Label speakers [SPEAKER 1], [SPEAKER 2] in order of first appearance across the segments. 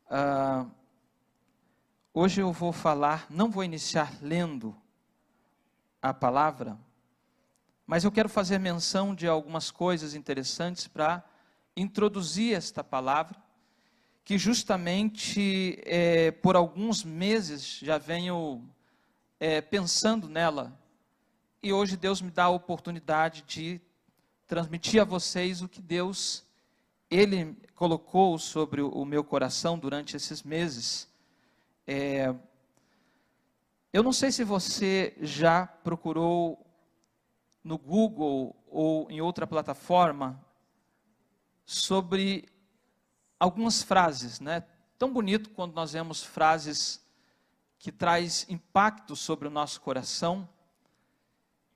[SPEAKER 1] Ah, hoje eu vou falar, não vou iniciar lendo a palavra, mas eu quero fazer menção de algumas coisas interessantes para introduzir esta palavra, que justamente por alguns meses já venho pensando nela, e hoje Deus me dá a oportunidade de transmitir a vocês o que Deus, Ele colocou sobre o meu coração durante esses meses. Eu não sei se você já procurou no Google ou em outra plataforma sobre algumas frases, né? Tão bonito quando nós vemos frases que traz impacto sobre o nosso coração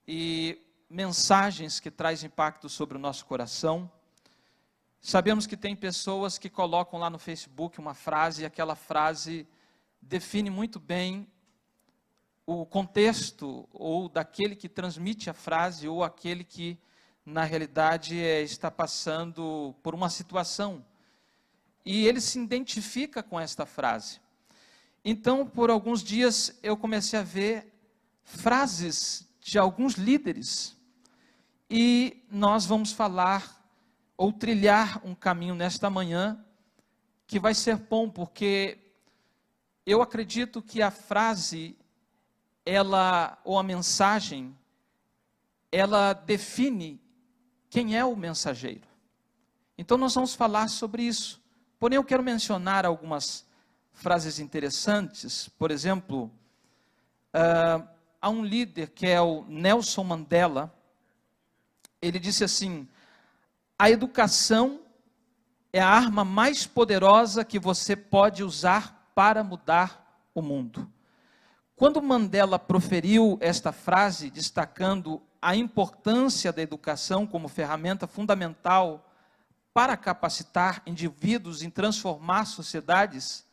[SPEAKER 1] e mensagens que traz impacto sobre o nosso coração. Sabemos que tem pessoas que colocam lá no Facebook uma frase e aquela frase define muito bem o contexto ou daquele que transmite a frase ou aquele que na realidade está passando por uma situação. E ele se identifica com esta frase. Então, por alguns dias eu comecei a ver frases de alguns líderes. E nós vamos falar ou trilhar um caminho nesta manhã que vai ser bom, porque eu acredito que a frase, ou a mensagem, ela define quem é o mensageiro. Então nós vamos falar sobre isso. Porém eu quero mencionar algumas frases interessantes. Por exemplo, há um líder que é o Nelson Mandela. Ele disse assim: a educação é a arma mais poderosa que você pode usar para mudar o mundo. Quando Mandela proferiu esta frase, destacando a importância da educação como ferramenta fundamental para capacitar indivíduos em transformar sociedades,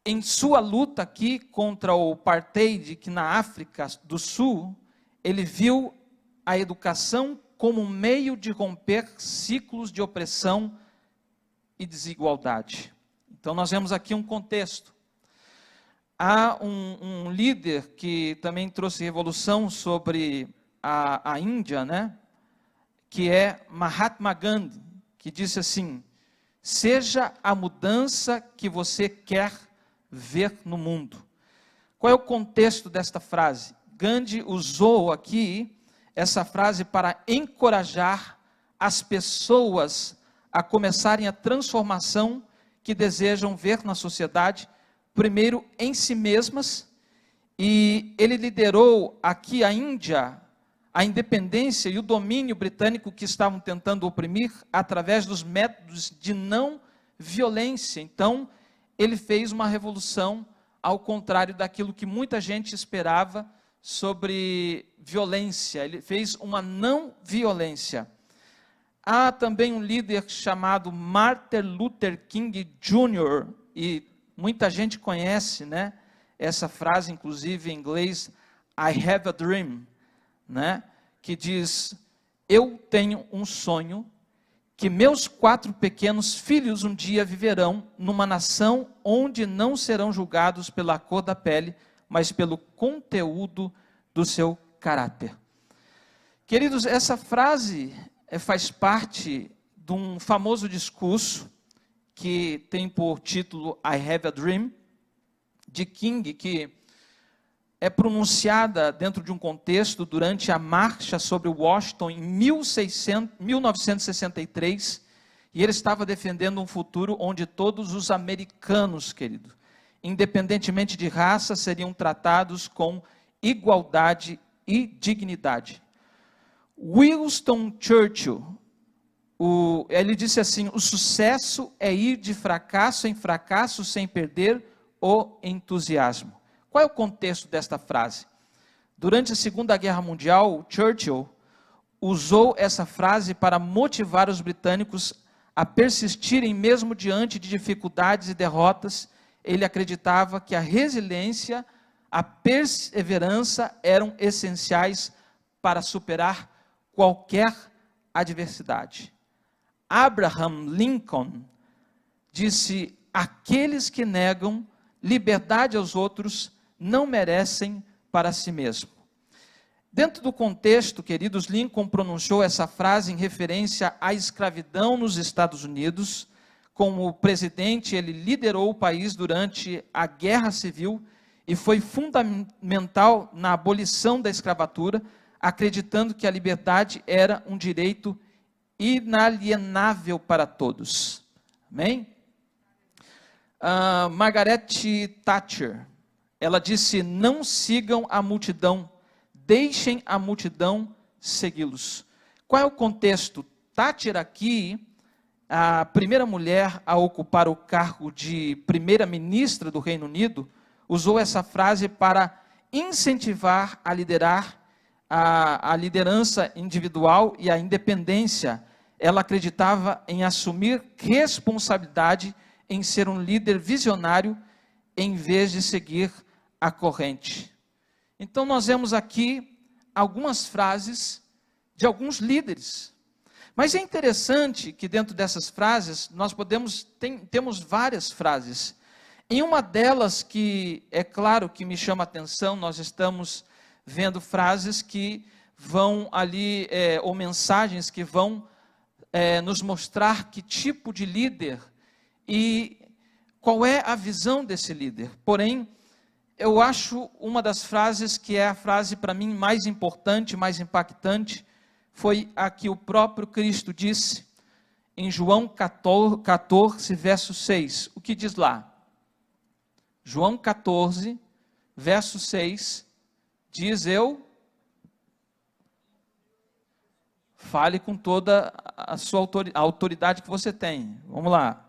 [SPEAKER 1] em sua luta aqui contra o apartheid, que na África do Sul, ele viu a educação como um meio de romper ciclos de opressão e desigualdade. Então nós vemos aqui um contexto. Há um líder que também trouxe revolução sobre a Índia, né? Que é Mahatma Gandhi, que disse assim: seja a mudança que você quer ver no mundo. Qual é o contexto desta frase? Gandhi usou aqui essa frase para encorajar as pessoas a começarem a transformação que desejam ver na sociedade, primeiro em si mesmas, e ele liderou aqui a Índia, a independência e o domínio britânico que estavam tentando oprimir através dos métodos de não violência. Então, ele fez uma revolução ao contrário daquilo que muita gente esperava sobre violência. Ele fez uma não violência. Há também um líder chamado Martin Luther King Jr., e muita gente conhece, né, essa frase, inclusive em inglês, I have a dream, né, que diz: eu tenho um sonho que meus 4 pequenos filhos um dia viverão numa nação onde não serão julgados pela cor da pele, mas pelo conteúdo do seu caráter. Queridos, essa frase faz parte de um famoso discurso que tem por título I Have a Dream, de King, que é pronunciada dentro de um contexto durante a marcha sobre Washington em 1963, e ele estava defendendo um futuro onde todos os americanos, querido, independentemente de raça, seriam tratados com igualdade e dignidade. Winston Churchill, ele disse assim: o sucesso é ir de fracasso em fracasso sem perder o entusiasmo. Qual é o contexto desta frase? Durante a Segunda Guerra Mundial, Churchill usou essa frase para motivar os britânicos a persistirem mesmo diante de dificuldades e derrotas. Ele acreditava que a resiliência, a perseverança eram essenciais para superar qualquer adversidade. Abraham Lincoln disse: aqueles que negam liberdade aos outros não merecem para si mesmo. Dentro do contexto, queridos, Lincoln pronunciou essa frase em referência à escravidão nos Estados Unidos. Como presidente, ele liderou o país durante a Guerra Civil e foi fundamental na abolição da escravatura, acreditando que a liberdade era um direito inalienável para todos. Amém? Margaret Thatcher, ela disse: não sigam a multidão, deixem a multidão segui-los. Qual é o contexto? Thatcher aqui, a primeira mulher a ocupar o cargo de primeira-ministra do Reino Unido, usou essa frase para incentivar a liderança individual e a independência. Ela acreditava em assumir responsabilidade, em ser um líder visionário, em vez de seguir a corrente. Então nós vemos aqui algumas frases de alguns líderes. Mas é interessante que dentro dessas frases, nós temos várias frases. Em uma delas que, é claro, que me chama a atenção, nós estamos vendo frases que vão ali, ou mensagens que vão nos mostrar que tipo de líder e qual é a visão desse líder. Porém, eu acho uma das frases que é a frase para mim mais importante, mais impactante, foi a que o próprio Cristo disse em João 14, verso 6. O que diz lá? João 14, verso 6, diz: fale com toda a sua autoridade que você tem. Vamos lá.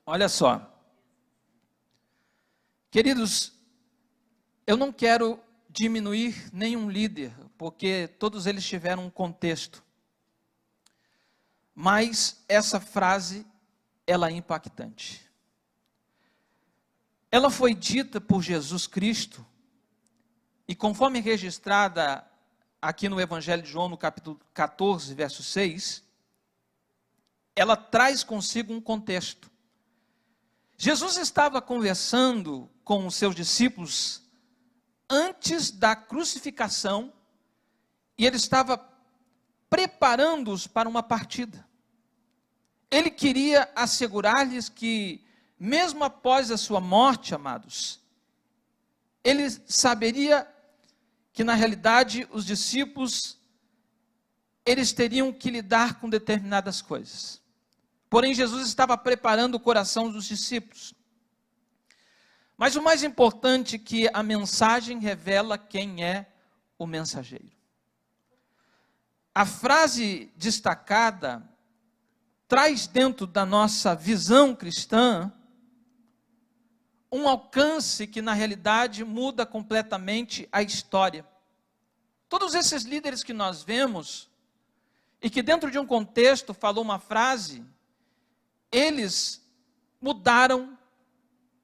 [SPEAKER 1] Olha só. Queridos, eu não quero diminuir nenhum líder, porque todos eles tiveram um contexto. Mas essa frase, ela é impactante. Ela foi dita por Jesus Cristo, e conforme registrada aqui no Evangelho de João, no capítulo 14, verso 6, ela traz consigo um contexto. Jesus estava conversando com os seus discípulos antes da crucificação, e ele estava preparando-os para uma partida. Ele queria assegurar-lhes que, mesmo após a sua morte, amados, ele saberia que, na realidade, os discípulos, eles teriam que lidar com determinadas coisas. Porém, Jesus estava preparando o coração dos discípulos. Mas o mais importante é que a mensagem revela quem é o mensageiro. A frase destacada traz dentro da nossa visão cristã um alcance que, na realidade, muda completamente a história. Todos esses líderes que nós vemos, e que dentro de um contexto falou uma frase, eles mudaram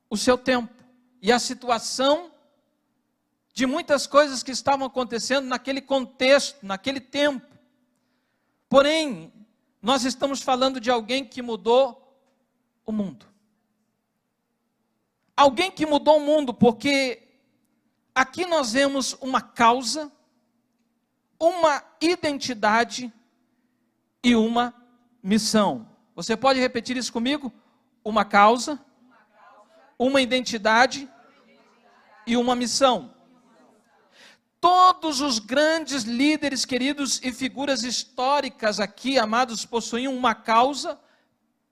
[SPEAKER 1] o seu tempo e a situação de muitas coisas que estavam acontecendo naquele contexto, naquele tempo. Porém, nós estamos falando de alguém que mudou o mundo. Alguém que mudou o mundo, porque aqui nós vemos uma causa, uma identidade e uma missão. Você pode repetir isso comigo? Uma causa, uma identidade e uma missão. Todos os grandes líderes, queridos, e figuras históricas aqui, amados, possuíam uma causa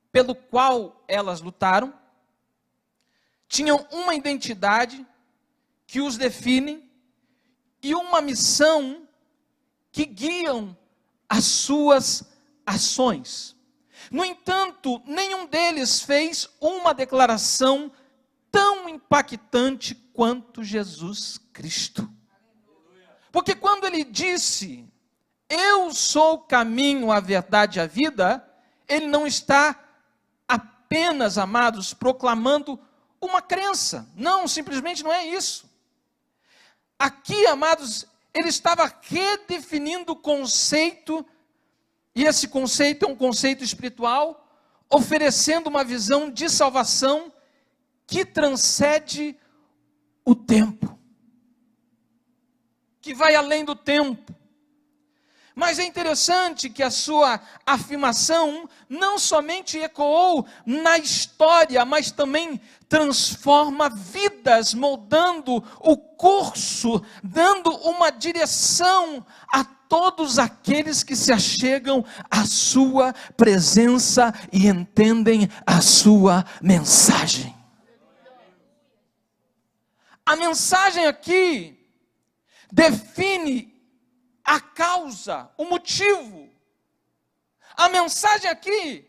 [SPEAKER 1] pelo qual elas lutaram, tinham uma identidade que os define e uma missão que guiam as suas ações. No entanto, nenhum deles fez uma declaração tão impactante quanto Jesus Cristo. Porque quando ele disse, eu sou o caminho, a verdade e a vida, ele não está apenas, amados, proclamando uma crença. Não, simplesmente não é isso. Aqui, amados, ele estava redefinindo o conceito e esse conceito é um conceito espiritual, oferecendo uma visão de salvação que transcende o tempo, que vai além do tempo. Mas é interessante que a sua afirmação não somente ecoou na história, mas também transforma vidas, moldando o curso, dando uma direção a todos aqueles que se achegam à sua presença e entendem a sua mensagem. A mensagem aqui define a causa, o motivo. A mensagem aqui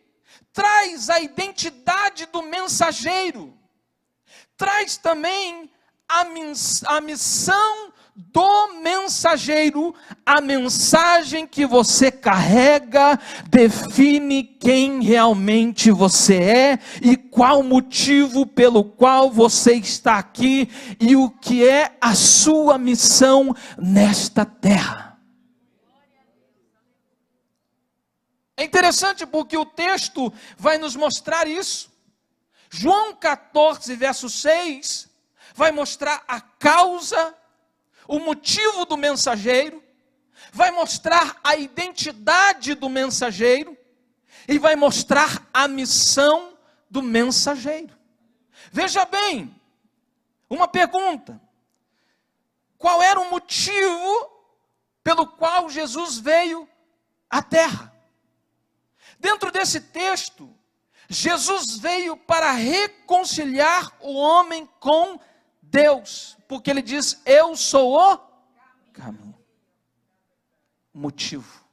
[SPEAKER 1] traz a identidade do mensageiro, traz também a missão do mensageiro. A mensagem que você carrega define quem realmente você é e qual motivo pelo qual você está aqui e o que é a sua missão nesta terra. É interessante porque o texto vai nos mostrar isso. João 14, verso 6, vai mostrar a causa, o motivo do mensageiro, vai mostrar a identidade do mensageiro e vai mostrar a missão do mensageiro. Veja bem, uma pergunta: qual era o motivo pelo qual Jesus veio à terra? Dentro desse texto, Jesus veio para reconciliar o homem com Deus, porque ele diz: eu sou o caminho. Motivo: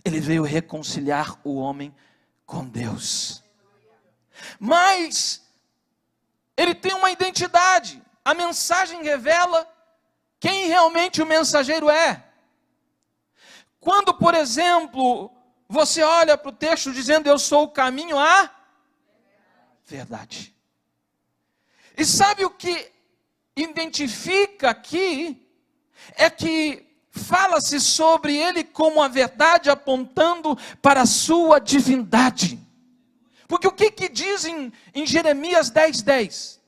[SPEAKER 1] ele veio reconciliar o homem com Deus. Mas ele tem uma identidade. A mensagem revela quem realmente o mensageiro é. Quando, por exemplo, você olha para o texto dizendo: eu sou o caminho à verdade. E sabe o que identifica aqui? É que fala-se sobre ele como a verdade, apontando para a sua divindade. Porque o que diz em Jeremias 10:10?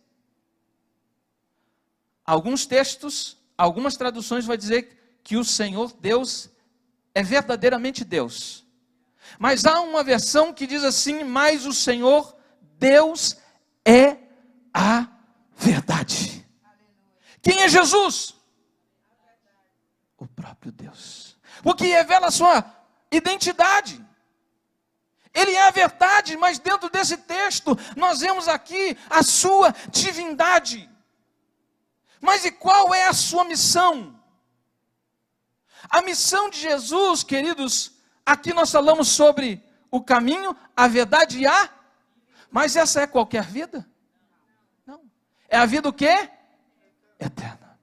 [SPEAKER 1] Alguns textos, algumas traduções vai dizer que o Senhor Deus é verdadeiramente Deus. Mas há uma versão que diz assim: mas o Senhor Deus é a verdade. Quem é Jesus? O próprio Deus. Porque revela a sua identidade. Ele é a verdade, mas dentro desse texto nós vemos aqui a sua divindade. Mas e qual é a sua missão? A missão de Jesus, queridos, aqui nós falamos sobre o caminho, a verdade e a... Mas essa é qualquer vida? Não. É a vida o quê? Eterna.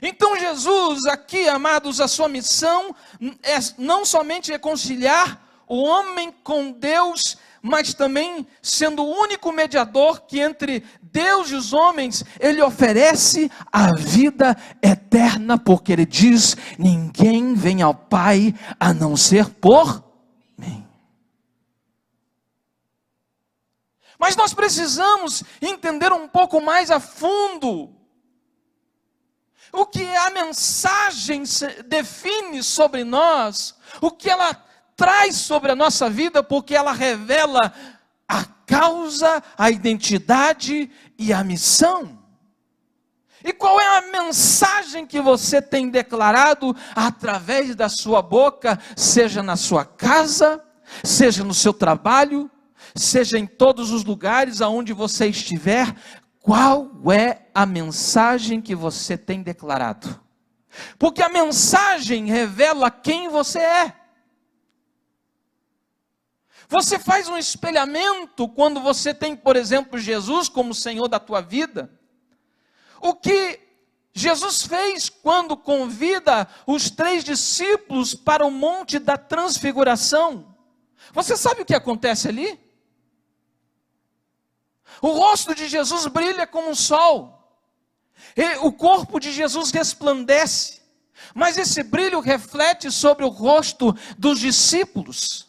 [SPEAKER 1] Então Jesus aqui, amados, a sua missão é não somente reconciliar o homem com Deus, mas também sendo o único mediador que entre Deus e os homens, ele oferece a vida eterna, porque ele diz: ninguém vem ao Pai a não ser por mim. Mas nós precisamos entender um pouco mais a fundo o que a mensagem define sobre nós, o que ela traz sobre a nossa vida, porque ela revela a causa, a identidade e a missão. E qual é a mensagem que você tem declarado através da sua boca, seja na sua casa, seja no seu trabalho, seja em todos os lugares aonde você estiver? Qual é a mensagem que você tem declarado? Porque a mensagem revela quem você é. Você faz um espelhamento quando você tem, por exemplo, Jesus como Senhor da tua vida. O que Jesus fez quando convida os 3 discípulos para o Monte da Transfiguração. Você sabe o que acontece ali? O rosto de Jesus brilha como um sol. E o corpo de Jesus resplandece. mas esse brilho reflete sobre o rosto dos discípulos.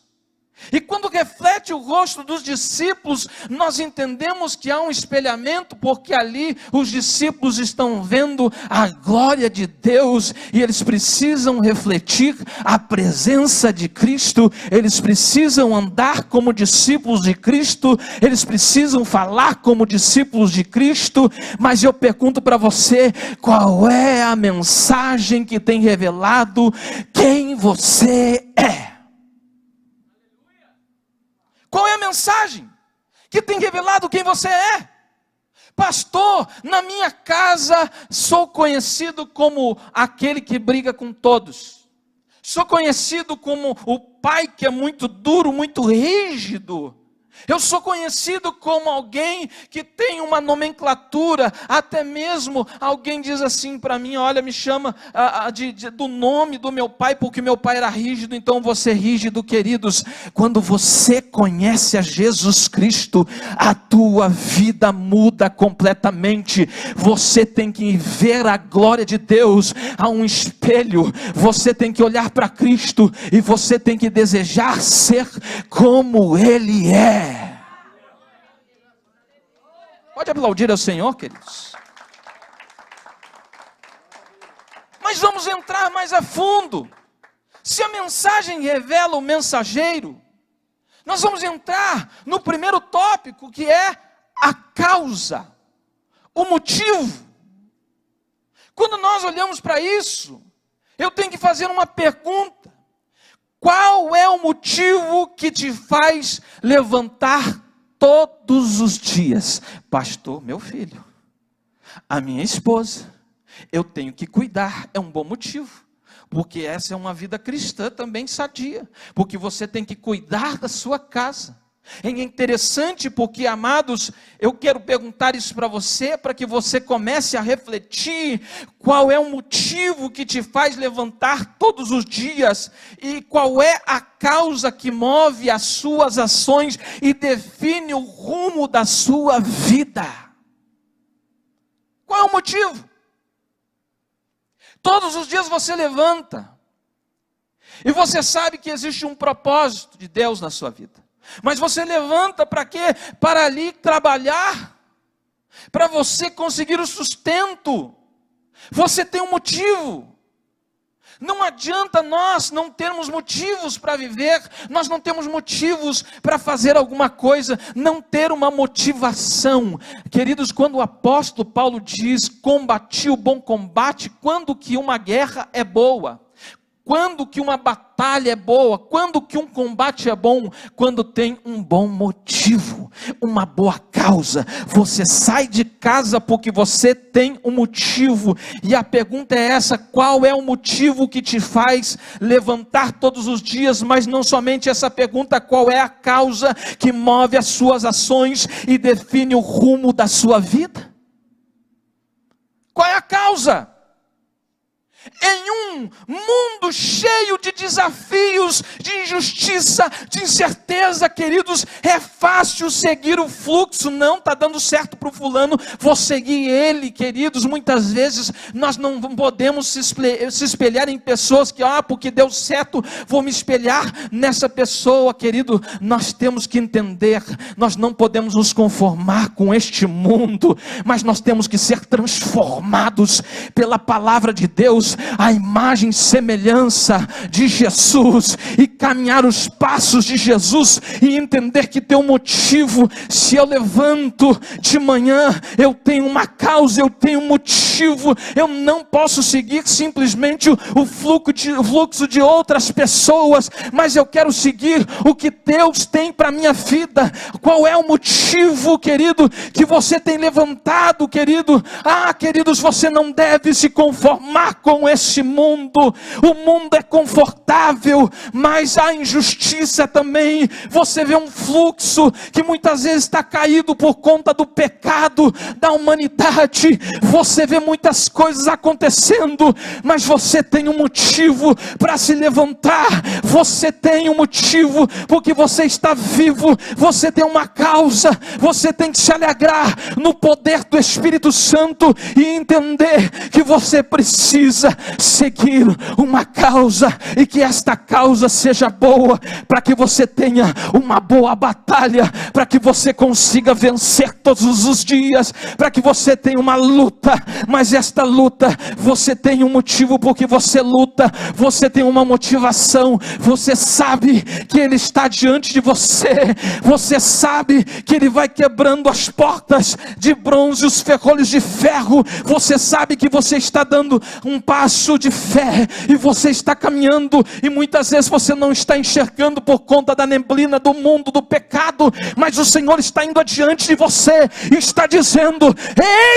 [SPEAKER 1] E quando reflete o rosto dos discípulos, nós entendemos que há um espelhamento, porque ali os discípulos estão vendo a glória de Deus, e eles precisam refletir a presença de Cristo, eles precisam andar como discípulos de Cristo, eles precisam falar como discípulos de Cristo. Mas eu pergunto para você, qual é a mensagem que tem revelado quem você é? Qual é a mensagem que tem revelado quem você é? Pastor, na minha casa sou conhecido como aquele que briga com todos. Sou conhecido como o pai que é muito duro, muito rígido. Eu sou conhecido como alguém que tem uma nomenclatura. Até mesmo alguém diz assim para mim: olha, me chama do nome do meu pai, porque meu pai era rígido, então você é rígido. Queridos, quando você conhece a Jesus Cristo, a tua vida muda completamente. Você tem que ver a glória de Deus a um espelho, você tem que olhar para Cristo e você tem que desejar ser como Ele é. Pode aplaudir ao Senhor, queridos. Mas vamos entrar mais a fundo. Se a mensagem revela o mensageiro, nós vamos entrar no primeiro tópico, que é a causa, o motivo. Quando nós olhamos para isso, eu tenho que fazer uma pergunta: qual é o motivo que te faz levantar todos os dias? Pastor, meu filho, a minha esposa, eu tenho que cuidar. É um bom motivo, porque essa é uma vida cristã também sadia, porque você tem que cuidar da sua casa. É interessante porque, amados, eu quero perguntar isso para você, para que você comece a refletir qual é o motivo que te faz levantar todos os dias, e qual é a causa que move as suas ações e define o rumo da sua vida. Qual é o motivo? Todos os dias você levanta, e você sabe que existe um propósito de Deus na sua vida. Mas você levanta para quê? Para ali trabalhar, para você conseguir o sustento. Você tem um motivo. Não adianta nós não termos motivos para viver, nós não temos motivos para fazer alguma coisa, não ter uma motivação. Queridos, quando o apóstolo Paulo diz: combati o bom combate, quando que uma guerra é boa? Quando que uma batalha é boa? Quando que um combate é bom? Quando tem um bom motivo, uma boa causa. Você sai de casa porque você tem um motivo. E a pergunta é essa: qual é o motivo que te faz levantar todos os dias? Mas não somente essa pergunta: qual é a causa que move as suas ações e define o rumo da sua vida? Qual é a causa? Em um mundo cheio de desafios, de injustiça, de incerteza, queridos, é fácil seguir o fluxo. Não está dando certo para o fulano, vou seguir ele, queridos. Muitas vezes nós não podemos se espelhar em pessoas que, porque deu certo, vou me espelhar nessa pessoa. Querido, nós temos que entender, nós não podemos nos conformar com este mundo, mas nós temos que ser transformados pela palavra de Deus, a imagem e semelhança de Jesus, e caminhar os passos de Jesus, e entender que tem um motivo. Se eu levanto de manhã, eu tenho uma causa, eu tenho um motivo. Eu não posso seguir simplesmente o fluxo de outras pessoas, mas eu quero seguir o que Deus tem para a minha vida. Qual é o motivo, querido, que você tem levantado, querido? Queridos, você não deve se conformar com esse mundo. O mundo é confortável, mas há injustiça também. Você vê um fluxo que muitas vezes está caído por conta do pecado da humanidade. Você vê muitas coisas acontecendo, mas você tem um motivo para se levantar. Você tem um motivo porque você está vivo. Você tem uma causa. Você tem que se alegrar no poder do Espírito Santo e entender que você precisa precisa seguir uma causa, e que esta causa seja boa, para que você tenha uma boa batalha, para que você consiga vencer todos os dias, para que você tenha uma luta, mas esta luta, você tem um motivo porque você luta, você tem uma motivação, você sabe que Ele está diante de você, você sabe que Ele vai quebrando as portas de bronze, os ferrolhos de ferro, você sabe que você está dando um passo de fé, e você está caminhando, e muitas vezes você não está enxergando por conta da neblina do mundo, do pecado, mas o Senhor está indo adiante de você, e está dizendo: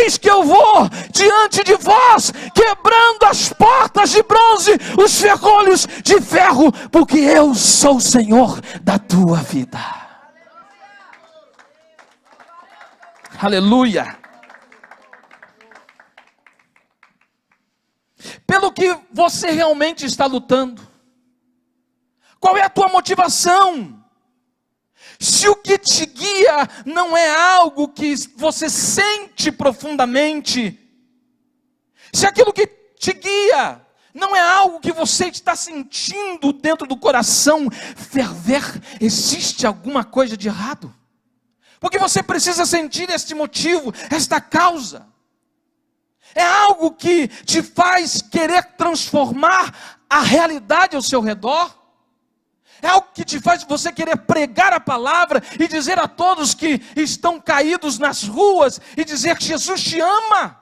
[SPEAKER 1] eis que eu vou diante de vós, quebrando as portas de bronze, os ferrolhos de ferro, porque eu sou o Senhor da tua vida. Aleluia. Pelo que você realmente está lutando? Qual é a tua motivação? Se o que te guia não é algo que você sente profundamente, se aquilo que te guia não é algo que você está sentindo dentro do coração ferver, existe alguma coisa de errado. Porque você precisa sentir este motivo, esta causa. É algo que te faz querer transformar a realidade ao seu redor. É algo que te faz você querer pregar a palavra e dizer a todos que estão caídos nas ruas, e dizer que Jesus te ama.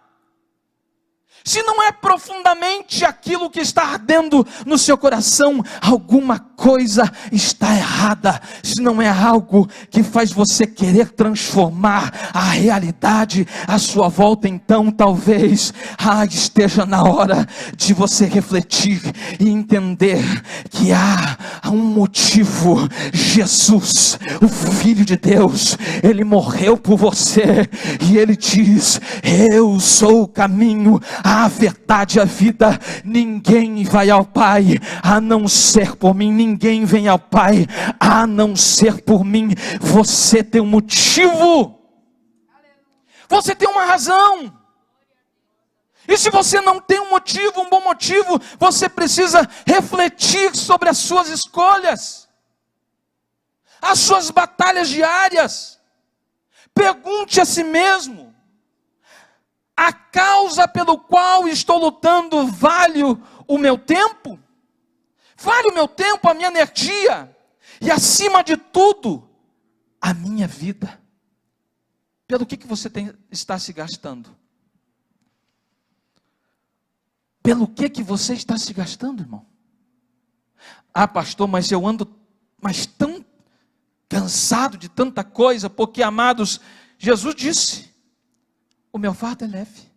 [SPEAKER 1] Se não é profundamente aquilo que está ardendo no seu coração, alguma coisa está errada. Se não é algo que faz você querer transformar a realidade à sua volta, então talvez esteja na hora de você refletir e entender que há um motivo. Jesus, o Filho de Deus, Ele morreu por você, e Ele diz: eu sou o caminho, a verdade e a vida. Ninguém vai ao Pai a não ser por mim. Ninguém vem ao Pai a não ser por mim. Você tem um motivo, você tem uma razão. E se você não tem um motivo, um bom motivo, você precisa refletir sobre as suas escolhas, as suas batalhas diárias. Pergunte a si mesmo: a causa pelo qual estou lutando vale o meu tempo? Vale o meu tempo, a minha energia? E acima de tudo, a minha vida? Pelo que você está se gastando? Pelo que você está se gastando, irmão? Ah, pastor, mas eu ando tão cansado de tanta coisa, porque, amados, Jesus disse: o meu fardo é leve.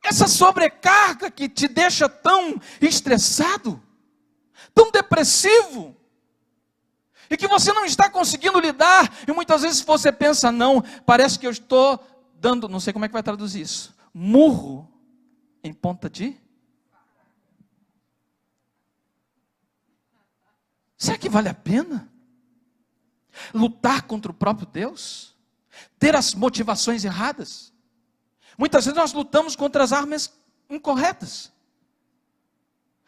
[SPEAKER 1] Essa sobrecarga que te deixa tão estressado, tão depressivo, e que você não está conseguindo lidar, e muitas vezes você pensa: não, parece que eu estou dando, não sei como é que vai traduzir isso, murro em ponta de... Será que vale a pena lutar contra o próprio Deus? Ter as motivações erradas? Muitas vezes nós lutamos contra as armas incorretas.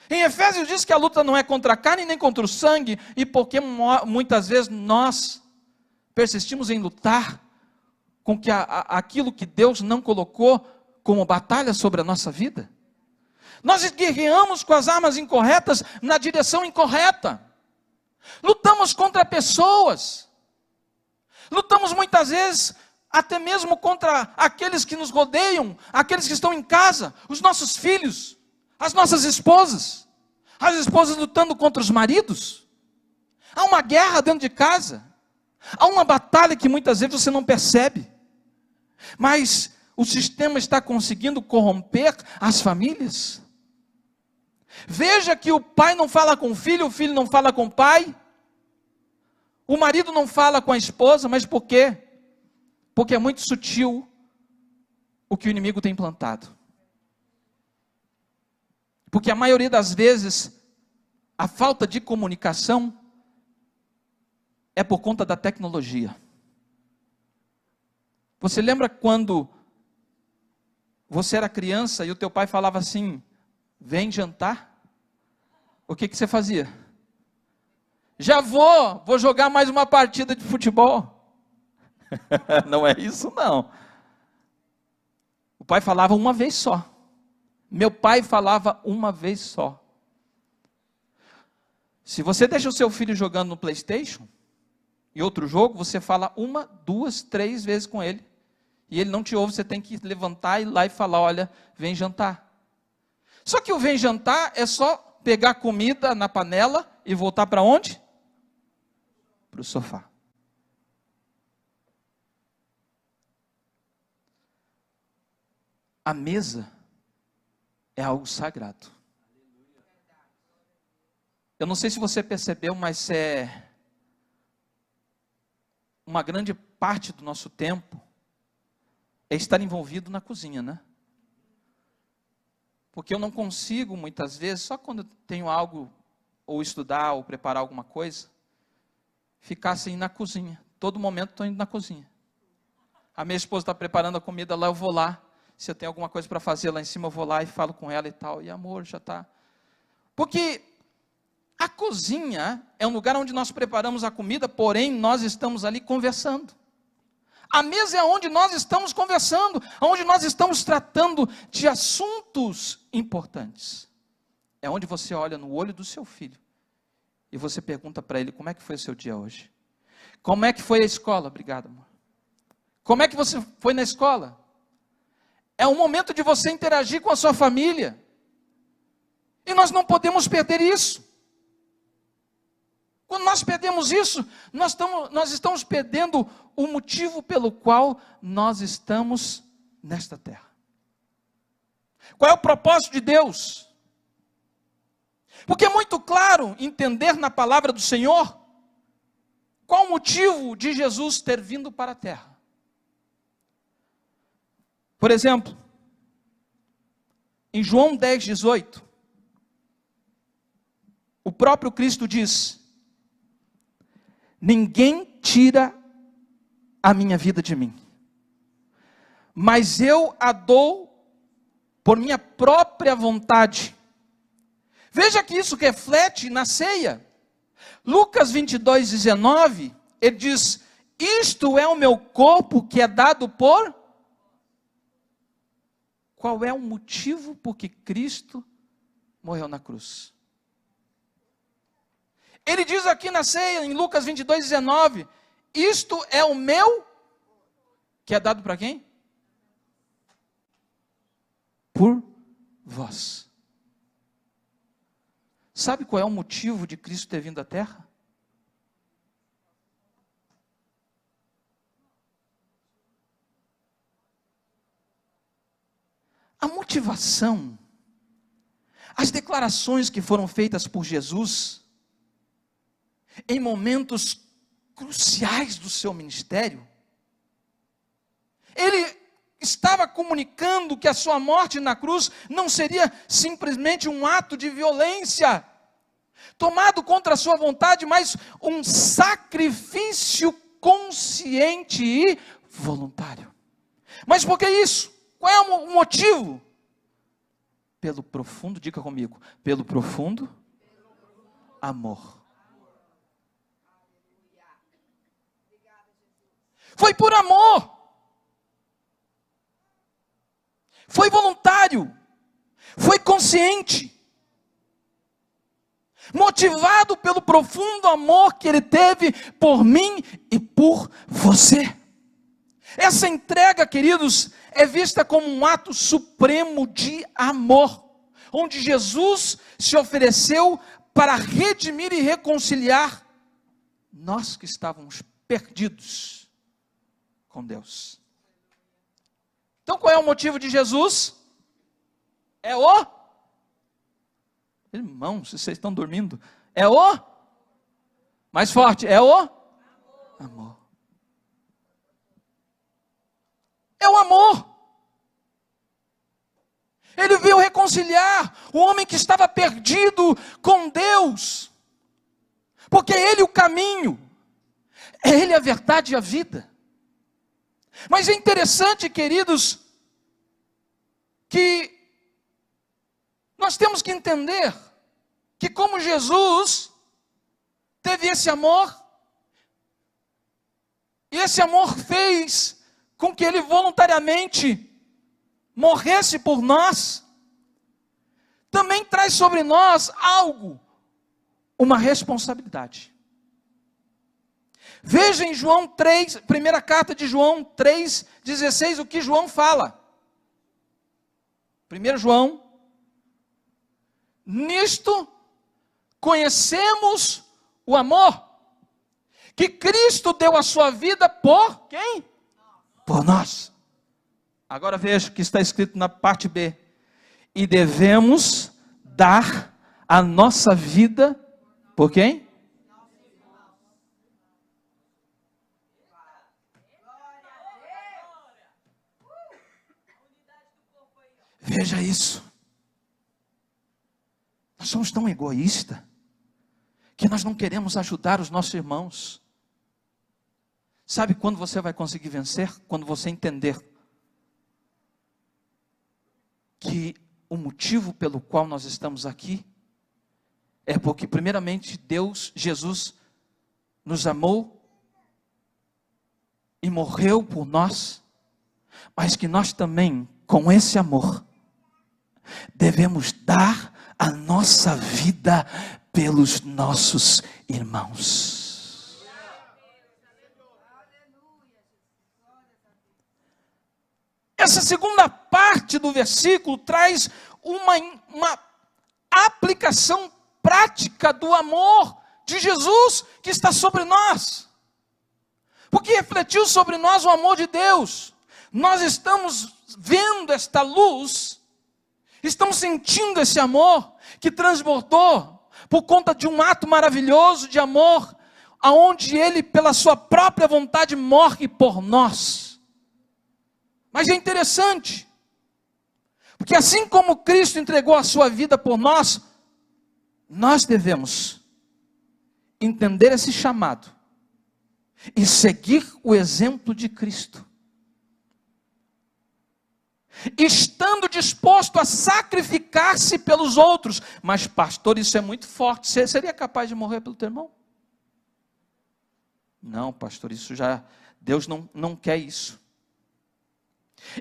[SPEAKER 1] Em Efésios diz que a luta não é contra a carne nem contra o sangue, e porque muitas vezes nós persistimos em lutar com que aquilo que Deus não colocou como batalha sobre a nossa vida. Nós guerreamos com as armas incorretas na direção incorreta. Lutamos contra pessoas. Lutamos muitas vezes até mesmo contra aqueles que nos rodeiam, aqueles que estão em casa, os nossos filhos, as nossas esposas. As esposas lutando contra os maridos. Há uma guerra dentro de casa. Há uma batalha que muitas vezes você não percebe. Mas o sistema está conseguindo corromper as famílias. Veja que o pai não fala com o filho não fala com o pai. O marido não fala com a esposa, mas por quê? Porque é muito sutil o que o inimigo tem plantado. Porque a maioria das vezes, a falta de comunicação é por conta da tecnologia. Você lembra quando você era criança e o teu pai falava assim, vem jantar, o que você fazia? Já vou jogar mais uma partida de futebol. Não é isso não. O pai falava uma vez só. Meu pai falava uma vez só. Se você deixa o seu filho jogando no PlayStation, e outro jogo, você fala 1, 2, 3 vezes com ele, e ele não te ouve, você tem que levantar e ir lá e falar, olha, vem jantar. Só que o vem jantar é só pegar comida na panela e voltar para onde? Para o sofá. A mesa é algo sagrado. Eu não sei se você percebeu, mas uma grande parte do nosso tempo é estar envolvido na cozinha, né? Porque eu não consigo, muitas vezes, só quando eu tenho algo, ou estudar, ou preparar alguma coisa, ficar assim na cozinha. Todo momento estou indo na cozinha. A minha esposa está preparando a comida lá, eu vou lá. Se eu tenho alguma coisa para fazer lá em cima, eu vou lá e falo com ela e tal. E amor, já está. Porque a cozinha é um lugar onde nós preparamos a comida, porém nós estamos ali conversando. A mesa é onde nós estamos conversando, onde nós estamos tratando de assuntos importantes. É onde você olha no olho do seu filho e você pergunta para ele, como é que foi o seu dia hoje? Como é que foi a escola? Obrigado, amor. Como é que você foi na escola? É um momento de você interagir com a sua família. E nós não podemos perder isso. Quando nós perdemos isso, nós estamos perdendo o motivo pelo qual nós estamos nesta terra. Qual é o propósito de Deus? Porque é muito claro entender na palavra do Senhor qual o motivo de Jesus ter vindo para a terra. Por exemplo, em João 10:18, o próprio Cristo diz: ninguém tira a minha vida de mim, mas eu a dou por minha própria vontade. Veja que isso reflete na ceia. Lucas 22:19, ele diz: isto é o meu corpo que é dado por... Qual é o motivo por que Cristo morreu na cruz? Ele diz aqui na ceia, em Lucas 22:19, isto é o meu, que é dado para quem? Por vós. Sabe qual é o motivo de Cristo ter vindo à terra? A motivação, as declarações que foram feitas por Jesus, em momentos cruciais do seu ministério, ele estava comunicando que a sua morte na cruz não seria simplesmente um ato de violência, tomado contra a sua vontade, mas um sacrifício consciente e voluntário. Mas por que isso? Qual é o motivo? Pelo profundo, diga comigo, pelo profundo amor. Foi por amor. Foi voluntário. Foi consciente. Motivado pelo profundo amor que ele teve por mim e por você. Essa entrega, queridos, é vista como um ato supremo de amor, onde Jesus se ofereceu para redimir e reconciliar nós que estávamos perdidos com Deus. Então qual é o motivo de Jesus? É o... Irmãos, se vocês estão dormindo, é o... Mais forte, é o... Amor. É o amor. Ele veio reconciliar o homem que estava perdido com Deus. Porque é Ele o caminho. É Ele a verdade e a vida. Mas é interessante, queridos, que nós temos que entender que como Jesus teve esse amor, e esse amor fez com que Ele voluntariamente morresse por nós, também traz sobre nós algo, uma responsabilidade. Veja em João 3, primeira carta de João 3,16, o que João fala. 1 João, nisto conhecemos o amor, que Cristo deu a sua vida por quem? Por nós. Agora veja o que está escrito na parte B. E devemos dar a nossa vida por quem? Veja isso. Nós somos tão egoístas que nós não queremos ajudar os nossos irmãos. Sabe quando você vai conseguir vencer? Quando você entender que o motivo pelo qual nós estamos aqui é porque, primeiramente, Deus, Jesus, nos amou e morreu por nós, mas que nós também, com esse amor, devemos dar a nossa vida pelos nossos irmãos. Essa segunda parte do versículo traz uma aplicação prática do amor de Jesus que está sobre nós. Porque refletiu sobre nós o amor de Deus. Nós estamos vendo esta luz, estamos sentindo esse amor que transbordou por conta de um ato maravilhoso de amor, aonde Ele, pela sua própria vontade, morre por nós. Mas é interessante, porque assim como Cristo entregou a sua vida por nós, nós devemos entender esse chamado e seguir o exemplo de Cristo, estando disposto a sacrificar-se pelos outros. Mas pastor, isso é muito forte, você seria capaz de morrer pelo teu irmão? Não, pastor, isso já, Deus não quer isso.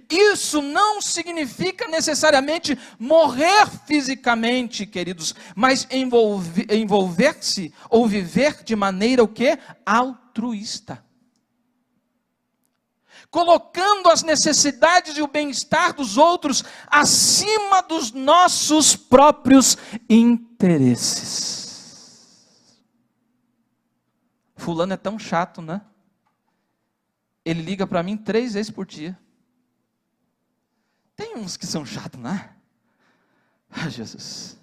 [SPEAKER 1] Isso não significa necessariamente morrer fisicamente, queridos, mas envolver-se ou viver de maneira o quê? Altruísta. Colocando as necessidades e o bem-estar dos outros acima dos nossos próprios interesses. Fulano é tão chato, né? Ele liga para mim 3 vezes por dia. Tem uns que são chatos, né? Ah, Jesus.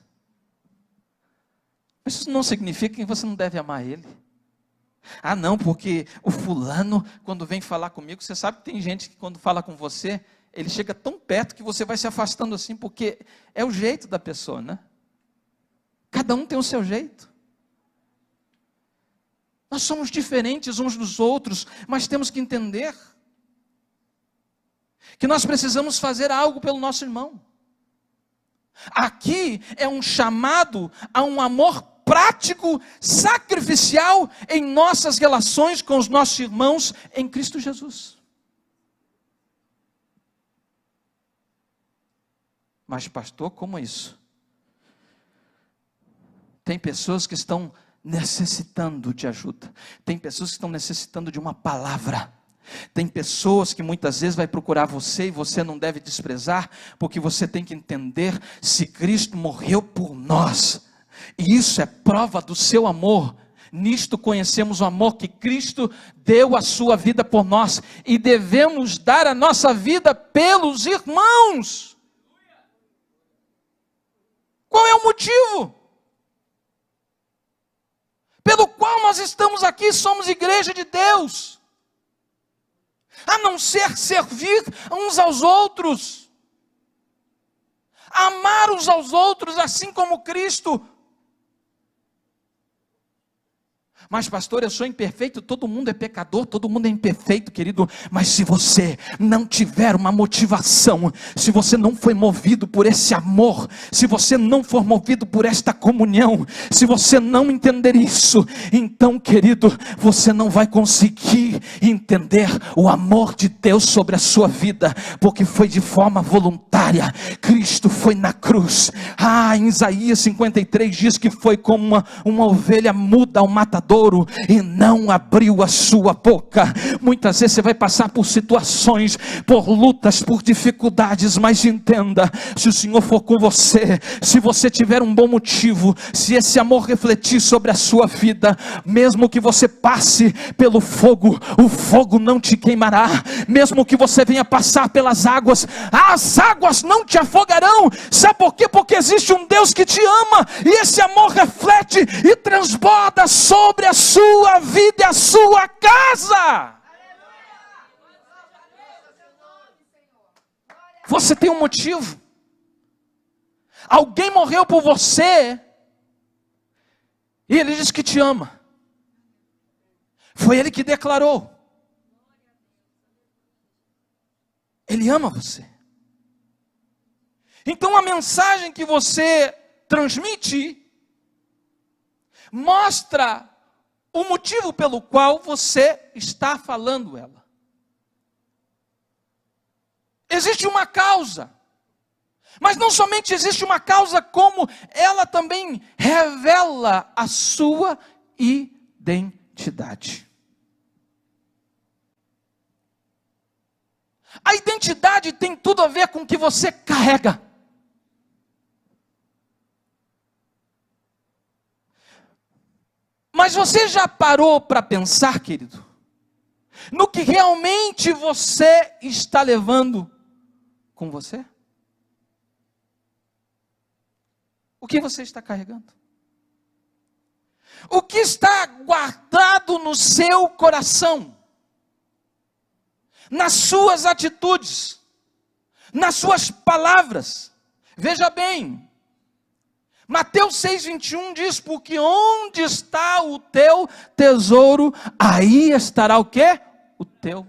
[SPEAKER 1] Mas isso não significa que você não deve amar ele. Ah, não, porque o fulano, quando vem falar comigo, você sabe que tem gente que quando fala com você, ele chega tão perto que você vai se afastando assim, porque é o jeito da pessoa, né? Cada um tem o seu jeito. Nós somos diferentes uns dos outros, mas temos que entender que nós precisamos fazer algo pelo nosso irmão. Aqui é um chamado a um amor prático, sacrificial em nossas relações com os nossos irmãos em Cristo Jesus. Mas pastor, como é isso? Tem pessoas que estão necessitando de ajuda. Tem pessoas que estão necessitando de uma palavra. Tem pessoas que muitas vezes vai procurar você e você não deve desprezar, porque você tem que entender, se Cristo morreu por nós, e isso é prova do seu amor, nisto conhecemos o amor que Cristo deu a sua vida por nós, e devemos dar a nossa vida pelos irmãos. Qual é o motivo pelo qual nós estamos aqui? Somos igreja de Deus, a não ser servir uns aos outros, amar uns aos outros, assim como Cristo Mas pastor, eu sou imperfeito, todo mundo é pecador, todo mundo é imperfeito, querido. Mas se você não tiver uma motivação, se você não foi movido por esse amor, se você não for movido por esta comunhão, se você não entender isso, então, querido, você não vai conseguir entender o amor de Deus sobre a sua vida, porque foi de forma voluntária. Cristo foi na cruz. Em Isaías 53 diz que foi como uma ovelha muda ao matador e não abriu a sua boca. Muitas vezes você vai passar por situações, por lutas, por dificuldades, mas entenda, se o Senhor for com você, se você tiver um bom motivo, se esse amor refletir sobre a sua vida, mesmo que você passe pelo fogo, o fogo não te queimará. Mesmo que você venha passar pelas águas, as águas não te afogarão. Sabe por quê? Porque existe um Deus que te ama, e esse amor reflete e transborda sobre a sua vida e a sua casa. Você tem um motivo. Alguém morreu por você e ele diz que te ama. Foi ele que declarou. Ele ama você. Então a mensagem que você transmite mostra o motivo pelo qual você está falando ela. Existe uma causa. Mas não somente existe uma causa, como ela também revela a sua identidade. A identidade tem tudo a ver com o que você carrega. Mas você já parou para pensar, querido, no que realmente você está levando com você? O que você está carregando? O que está guardado no seu coração? Nas suas atitudes? Nas suas palavras? Veja bem, Mateus 6,21 diz, porque onde está o teu tesouro, aí estará o quê? O teu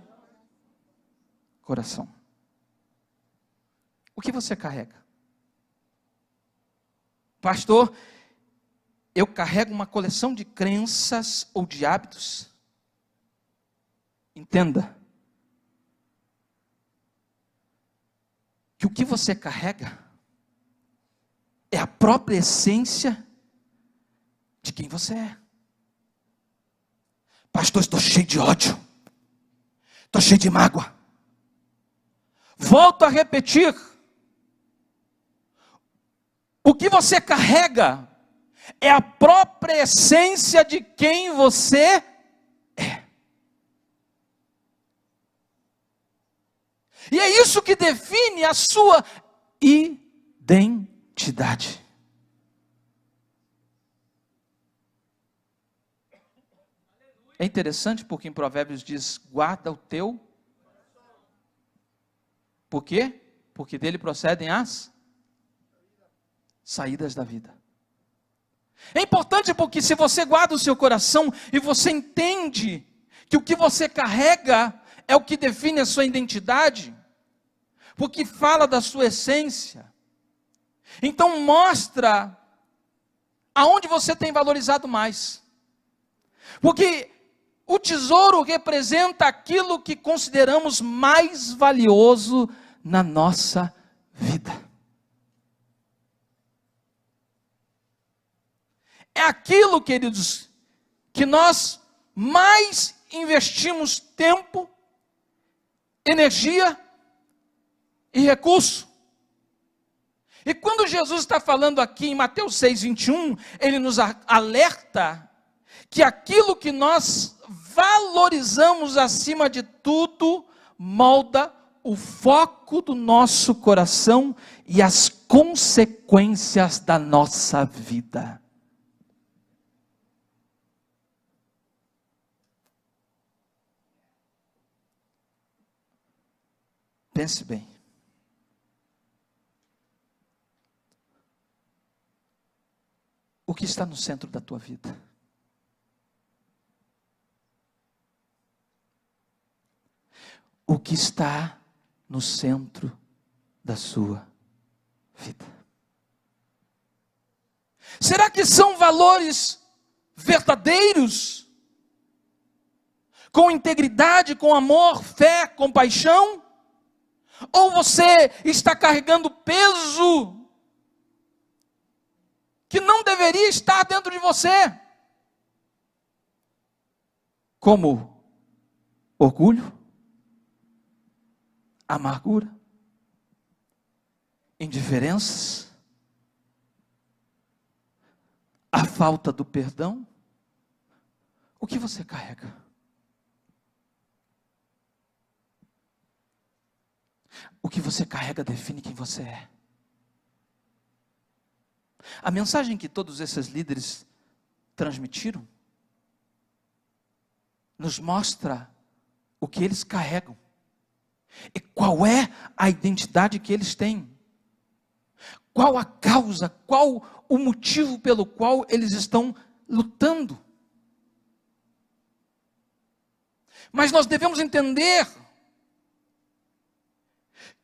[SPEAKER 1] coração. O que você carrega? Pastor, eu carrego uma coleção de crenças ou de hábitos. Entenda, que o que você carrega é a própria essência de quem você é. Pastor, estou cheio de ódio, estou cheio de mágoa. Volto a repetir, o que você carrega é a própria essência de quem você é. E é isso que define a sua identidade. É interessante porque em Provérbios diz, guarda o teu. Por quê? Porque dele procedem as saídas da vida. É importante porque se você guarda o seu coração e você entende que o que você carrega é o que define a sua identidade, porque fala da sua essência, então mostra aonde você tem valorizado mais. Porque o tesouro representa aquilo que consideramos mais valioso na nossa vida. É aquilo, queridos, que nós mais investimos tempo, energia e recurso. E quando Jesus está falando aqui em Mateus 6,21, ele nos alerta que aquilo que nós valorizamos acima de tudo, molda o foco do nosso coração e as consequências da nossa vida. Pense bem. O que está no centro da tua vida? o que está no centro da sua vida? Será que são valores verdadeiros? Com integridade, com amor, fé, compaixão? Ou você está carregando peso que não deveria estar dentro de você? Como orgulho, amargura, indiferenças, a falta do perdão. O que você carrega? O que você carrega define quem você é. A mensagem que todos esses líderes transmitiram nos mostra o que eles carregam e qual é a identidade que eles têm. Qual a causa, qual o motivo pelo qual eles estão lutando. Mas nós devemos entender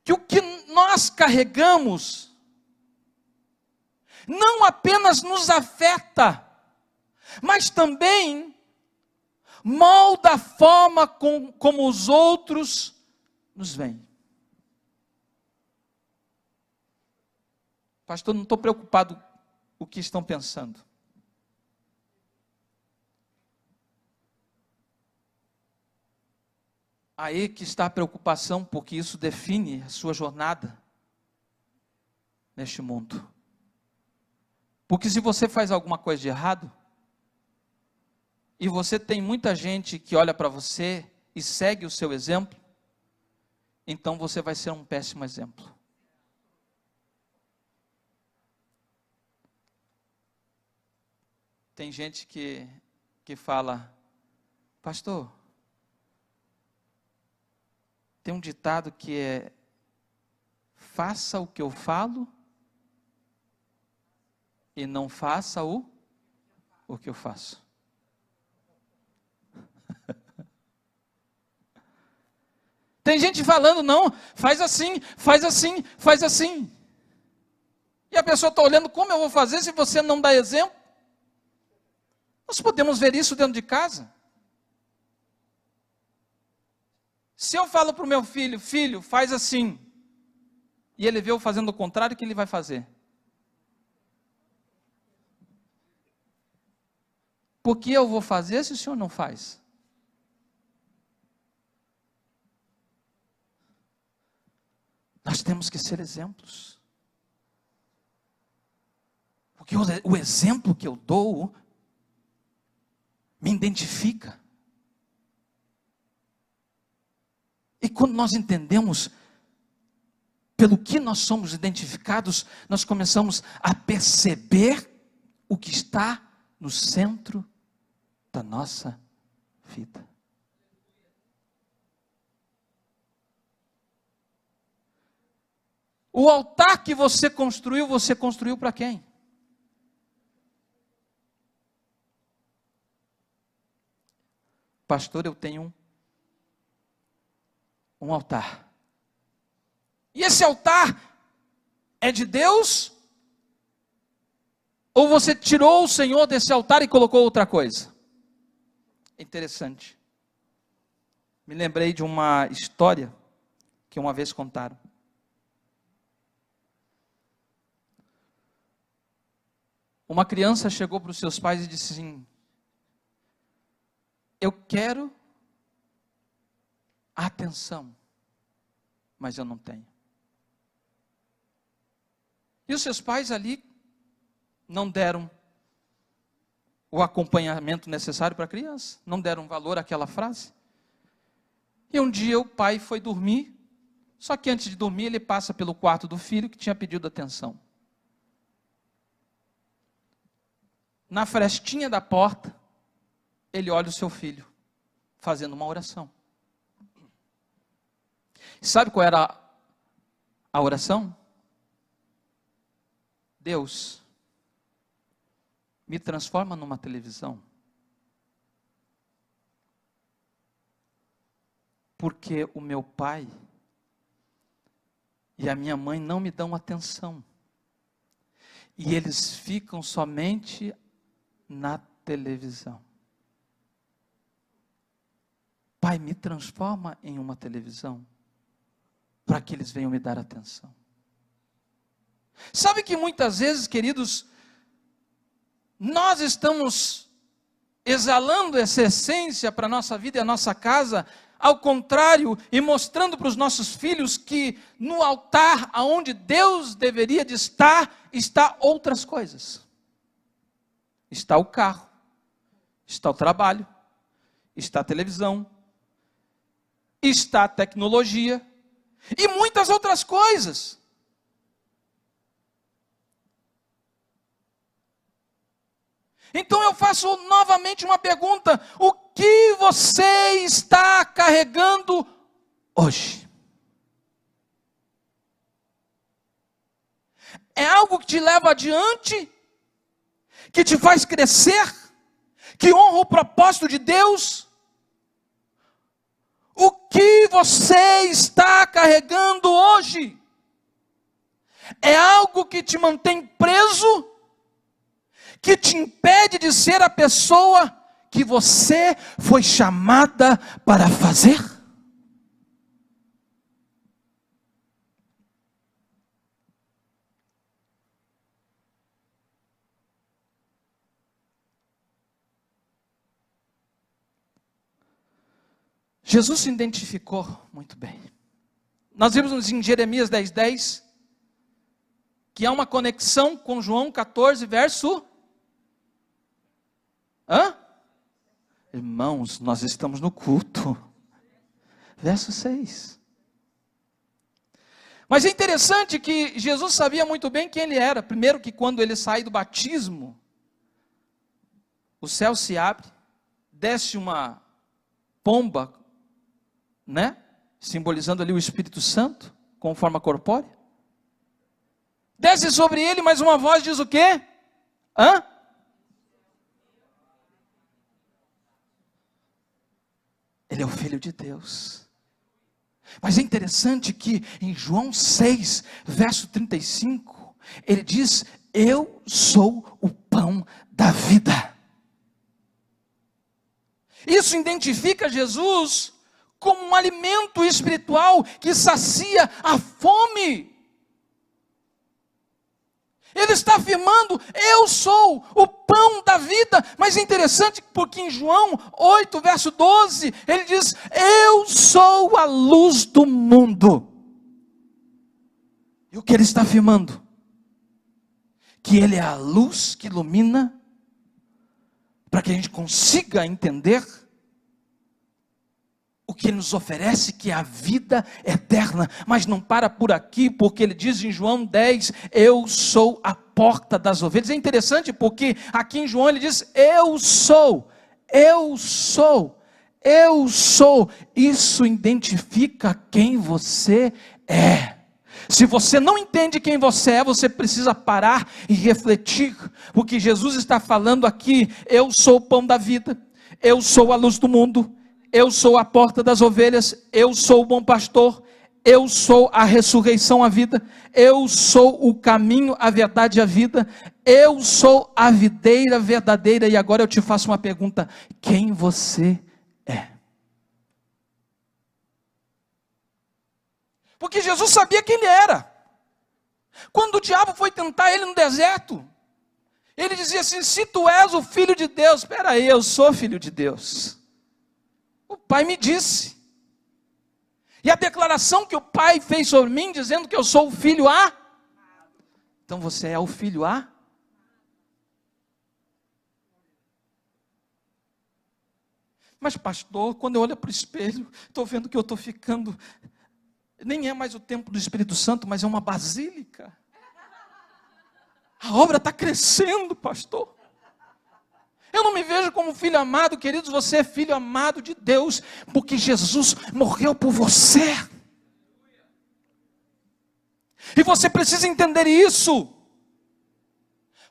[SPEAKER 1] que o que nós carregamos não apenas nos afeta, mas também molda a forma como os outros nos veem. Pastor, não estou preocupado com o que estão pensando. Aí que está a preocupação, porque isso define a sua jornada neste mundo. Porque se você faz alguma coisa de errado, e você tem muita gente que olha para você e segue o seu exemplo, então você vai ser um péssimo exemplo. Tem gente que fala, pastor, tem um ditado que é, faça o que eu falo e não faça o que eu faço. Tem gente falando, não, faz assim, faz assim, faz assim. E a pessoa está olhando, como eu vou fazer se você não dá exemplo? Nós podemos ver isso dentro de casa. Se eu falo para o meu filho, filho, faz assim, e ele vê eu fazendo o contrário, o que ele vai fazer? Por que eu vou fazer se o senhor não faz? Nós temos que ser exemplos. Porque o exemplo que eu dou me identifica. E quando nós entendemos pelo que nós somos identificados, nós começamos a perceber o que está no centro da nossa vida. O altar que você construiu para quem? Pastor, eu tenho um altar. E esse altar é de Deus? Ou você tirou o Senhor desse altar e colocou outra coisa? Interessante. Me lembrei de uma história que uma vez contaram. Uma criança chegou para os seus pais e disse assim, eu quero atenção, mas eu não tenho. E os seus pais ali não deram o acompanhamento necessário para a criança, não deram valor àquela frase. E um dia o pai foi dormir, só que antes de dormir ele passa pelo quarto do filho que tinha pedido atenção. Na frestinha da porta, ele olha o seu filho fazendo uma oração. E sabe qual era a oração? Deus, me transforma numa televisão. Por porque o meu pai e a minha mãe não me dão atenção. E eles ficam somente na televisão. Pai, me transforma em uma televisão, para que eles venham me dar atenção. Sabe que muitas vezes, queridos, nós estamos exalando essa essência para a nossa vida e a nossa casa, ao contrário, e mostrando para os nossos filhos que no altar, aonde Deus deveria de estar, está outras coisas. Está o carro, está o trabalho, está a televisão, está a tecnologia e muitas outras coisas. Então eu faço novamente uma pergunta: o que você está carregando hoje? É algo que te leva adiante, que te faz crescer, que honra o propósito de Deus? O que você está carregando hoje? É algo que te mantém preso, que te impede de ser a pessoa que você foi chamada para fazer? Jesus se identificou muito bem. Nós vimos em Jeremias 10:10 que há uma conexão com João 14, verso... Irmãos, nós estamos no culto. Verso 6. Mas é interessante que Jesus sabia muito bem quem ele era. Primeiro que quando ele sai do batismo, o céu se abre, desce uma pomba, né? Simbolizando ali o Espírito Santo, com forma corpórea. Desce sobre ele, mas uma voz diz o quê? Ele é o Filho de Deus. Mas é interessante que em João 6, verso 35, ele diz: eu sou o pão da vida. Isso identifica Jesus como um alimento espiritual que sacia a fome. Ele está afirmando: eu sou o pão da vida. Mas é interessante porque em João 8, verso 12, ele diz: eu sou a luz do mundo. E o que ele está afirmando? Que ele é a luz que ilumina, para que a gente consiga entender o que ele nos oferece, que é a vida eterna. Mas não para por aqui, porque ele diz em João 10, eu sou a porta das ovelhas. É interessante porque aqui em João ele diz, eu sou. Isso identifica quem você é. Se você não entende quem você é, você precisa parar e refletir, porque Jesus está falando aqui: eu sou o pão da vida, eu sou a luz do mundo, eu sou a porta das ovelhas, eu sou o bom pastor, eu sou a ressurreição, a vida, eu sou o caminho, a verdade e a vida, eu sou a videira verdadeira. E agora eu te faço uma pergunta: quem você é? Porque Jesus sabia quem ele era. Quando o diabo foi tentar ele no deserto, ele dizia assim: se tu és o Filho de Deus, espera aí, eu sou filho de Deus. O Pai me disse. E a declaração que o Pai fez sobre mim, dizendo que eu sou o filho A. Então você é o filho A? Mas pastor, quando eu olho para o espelho, estou vendo que eu estou ficando... Nem é mais o templo do Espírito Santo, mas é uma basílica. A obra está crescendo, pastor. Eu não me vejo como filho amado, queridos. Você é filho amado de Deus, porque Jesus morreu por você. E você precisa entender isso.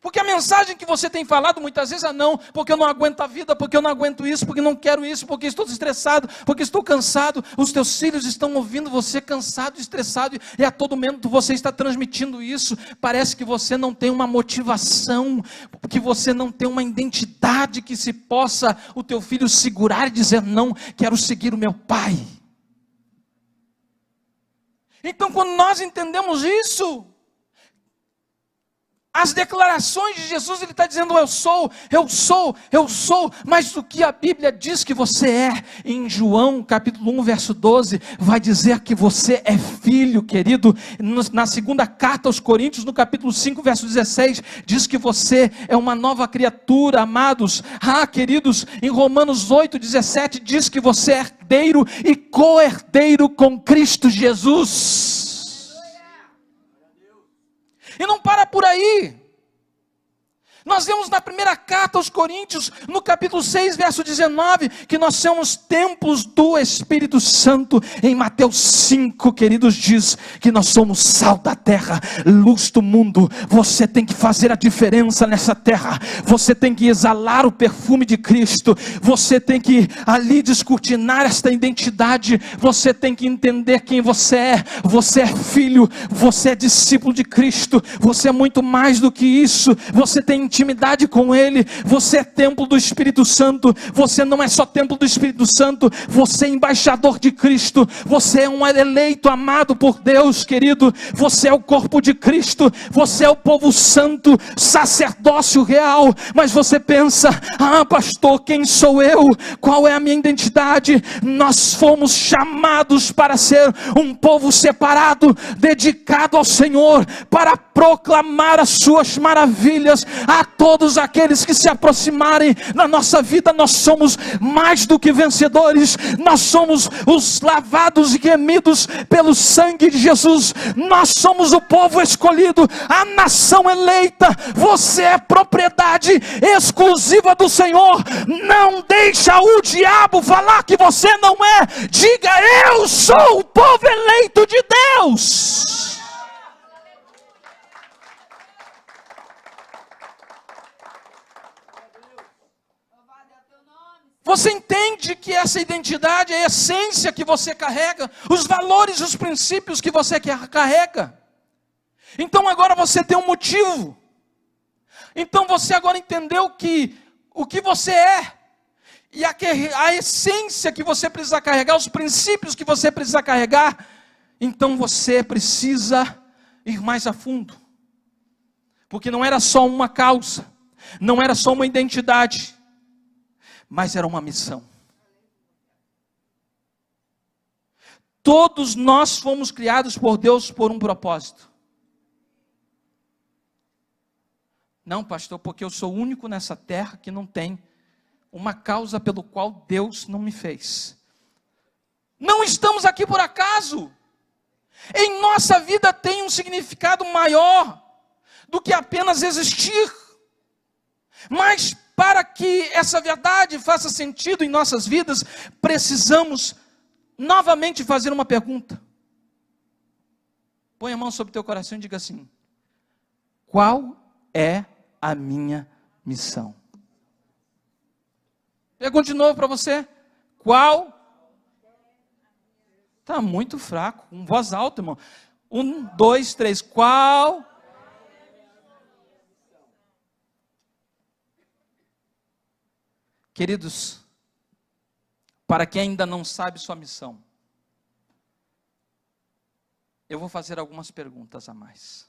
[SPEAKER 1] Porque a mensagem que você tem falado muitas vezes é não, porque eu não aguento a vida, porque eu não aguento isso, porque não quero isso, porque estou estressado, porque estou cansado. Os teus filhos estão ouvindo você cansado, estressado, e a todo momento você está transmitindo isso. Parece que você não tem uma motivação, que você não tem uma identidade que se possa o teu filho segurar e dizer não, quero seguir o meu pai. Então quando nós entendemos isso, as declarações de Jesus, ele está dizendo eu sou, mas o que a Bíblia diz que você é, em João capítulo 1 verso 12, vai dizer que você é filho, querido. Na segunda carta aos Coríntios, no capítulo 5 verso 16, diz que você é uma nova criatura, amados. Queridos, em Romanos 8, 17, diz que você é herdeiro e co-herdeiro com Cristo Jesus. E não para por aí. Nós vemos na primeira carta aos Coríntios, no capítulo 6, verso 19, que nós somos templos do Espírito Santo. Em Mateus 5, queridos, diz que nós somos sal da terra, luz do mundo. Você tem que fazer a diferença nessa terra. Você tem que exalar o perfume de Cristo. Você tem que ali descortinar esta identidade. Você tem que entender quem você é. Você é filho, você é discípulo de Cristo. Você é muito mais do que isso. Você tem intimidade com Ele, você é templo do Espírito Santo. Você não é só templo do Espírito Santo, você é embaixador de Cristo, você é um eleito amado por Deus, querido. Você é o corpo de Cristo, você é o povo santo, sacerdócio real. Mas você pensa, pastor, quem sou eu? Qual é a minha identidade? Nós fomos chamados para ser um povo separado, dedicado ao Senhor, para proclamar as suas maravilhas a todos aqueles que se aproximarem na nossa vida. Nós somos mais do que vencedores. Nós somos os lavados e remidos pelo sangue de Jesus. Nós somos o povo escolhido, a nação eleita. Você é propriedade exclusiva do Senhor. Não deixa o diabo falar que você não é. Diga, eu sou o povo eleito de Deus. Você entende que essa identidade é a essência que você carrega, os valores, os princípios que você carrega. Então agora você tem um motivo. Então você agora entendeu que o que você é, e a essência que você precisa carregar, os princípios que você precisa carregar. Então você precisa ir mais a fundo. Porque não era só uma causa, não era só uma identidade, mas era uma missão. Todos nós fomos criados por Deus por um propósito. Não, pastor, porque eu sou o único nessa terra que não tem uma causa pelo qual Deus não me fez. Não estamos aqui por acaso. Em nossa vida tem um significado maior do que apenas existir. Mas para que essa verdade faça sentido em nossas vidas, precisamos novamente fazer uma pergunta. Põe a mão sobre o teu coração e diga assim: qual é a minha missão? Pergunto de novo para você. Qual? Está muito fraco, com voz alta, irmão. 1, 2, 3. Qual? Queridos, para quem ainda não sabe sua missão, eu vou fazer algumas perguntas a mais.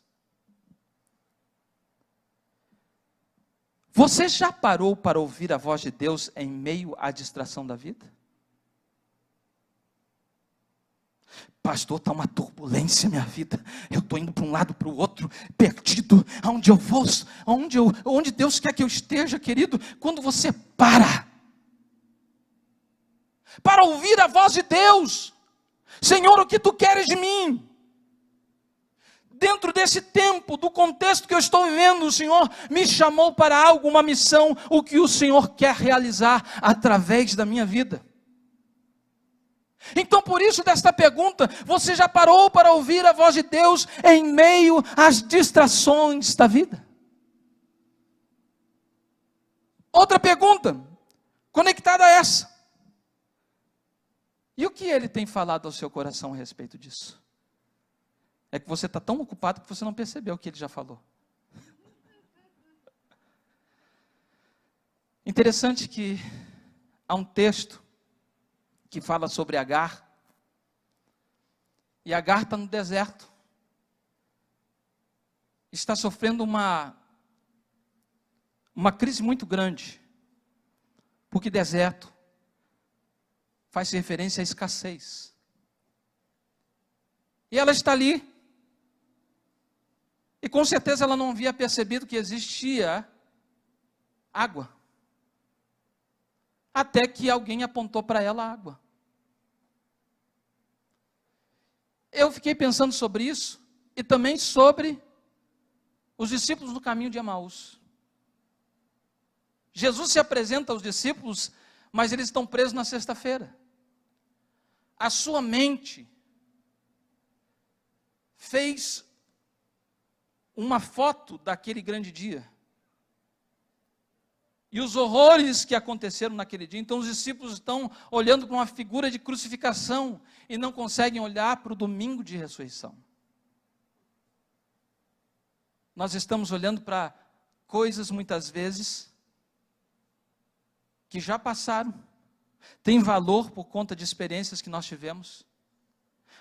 [SPEAKER 1] Você já parou para ouvir a voz de Deus em meio à distração da vida? Pastor, está uma turbulência minha vida. Eu estou indo para um lado, para o outro, perdido. Aonde eu vou? Onde Deus quer que eu esteja, querido? Quando você para ouvir a voz de Deus. Senhor, o que tu queres de mim? Dentro desse tempo, do contexto que eu estou vivendo, o Senhor me chamou para algo, uma missão. O que o Senhor quer realizar através da minha vida? Então, por isso desta pergunta, você já parou para ouvir a voz de Deus em meio às distrações da vida? Outra pergunta, conectada a essa. E o que ele tem falado ao seu coração a respeito disso? É que você está tão ocupado que você não percebeu o que ele já falou. Interessante que há um texto que fala sobre Agar. E Agar está no deserto. Está sofrendo uma crise muito grande. Porque deserto faz referência à escassez. E ela está ali. E com certeza ela não havia percebido que existia água. Até que alguém apontou para ela a água. Eu fiquei pensando sobre isso e também sobre os discípulos do caminho de Emaús. Jesus se apresenta aos discípulos, mas eles estão presos na sexta-feira. A sua mente fez uma foto daquele grande dia. E os horrores que aconteceram naquele dia. Então os discípulos estão olhando para uma figura de crucificação e não conseguem olhar para o domingo de ressurreição. Nós estamos olhando para coisas muitas vezes que já passaram, têm valor por conta de experiências que nós tivemos,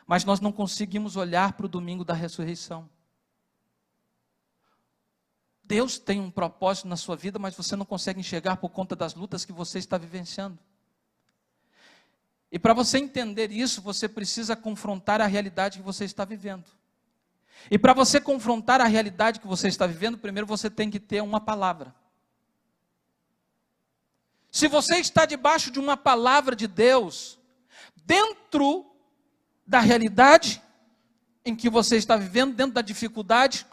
[SPEAKER 1] mas nós não conseguimos olhar para o domingo da ressurreição. Deus tem um propósito na sua vida, mas você não consegue enxergar por conta das lutas que você está vivenciando. E para você entender isso, você precisa confrontar a realidade que você está vivendo. E para você confrontar a realidade que você está vivendo, primeiro você tem que ter uma palavra. Se você está debaixo de uma palavra de Deus, dentro da realidade em que você está vivendo, dentro da dificuldade,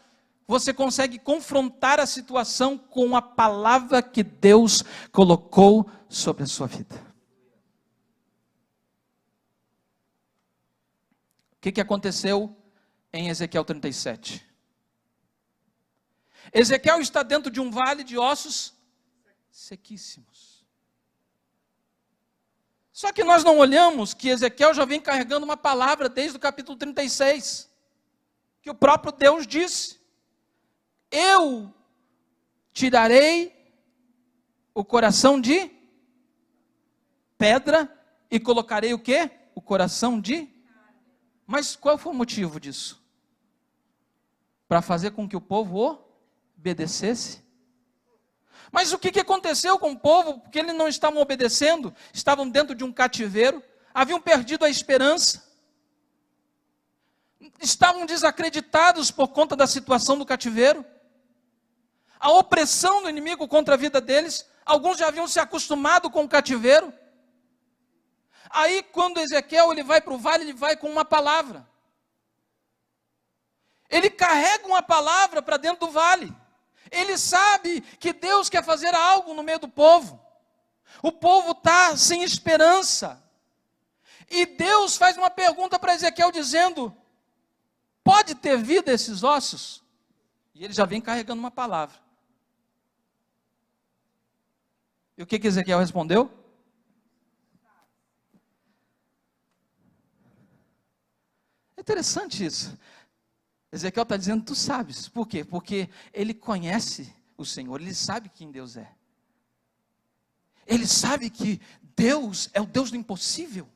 [SPEAKER 1] você consegue confrontar a situação com a palavra que Deus colocou sobre a sua vida. O que aconteceu em Ezequiel 37? Ezequiel está dentro de um vale de ossos sequíssimos. Só que nós não olhamos que Ezequiel já vem carregando uma palavra desde o capítulo 36, que o próprio Deus disse: eu tirarei o coração de pedra e colocarei o quê? O coração de... Mas qual foi o motivo disso? Para fazer com que o povo obedecesse? Mas o que aconteceu com o povo? Porque eles não estavam obedecendo, estavam dentro de um cativeiro, haviam perdido a esperança, estavam desacreditados por conta da situação do cativeiro, a opressão do inimigo contra a vida deles. Alguns já haviam se acostumado com o cativeiro. Aí quando Ezequiel ele vai para o vale, ele vai com uma palavra. Ele carrega uma palavra para dentro do vale. Ele sabe que Deus quer fazer algo no meio do povo. O povo está sem esperança. E Deus faz uma pergunta para Ezequiel dizendo: pode ter vida esses ossos? E ele já vem carregando uma palavra. E o que Ezequiel respondeu? É interessante isso. Ezequiel está dizendo: tu sabes. Por quê? Porque ele conhece o Senhor, ele sabe quem Deus é. Ele sabe que Deus é o Deus do impossível.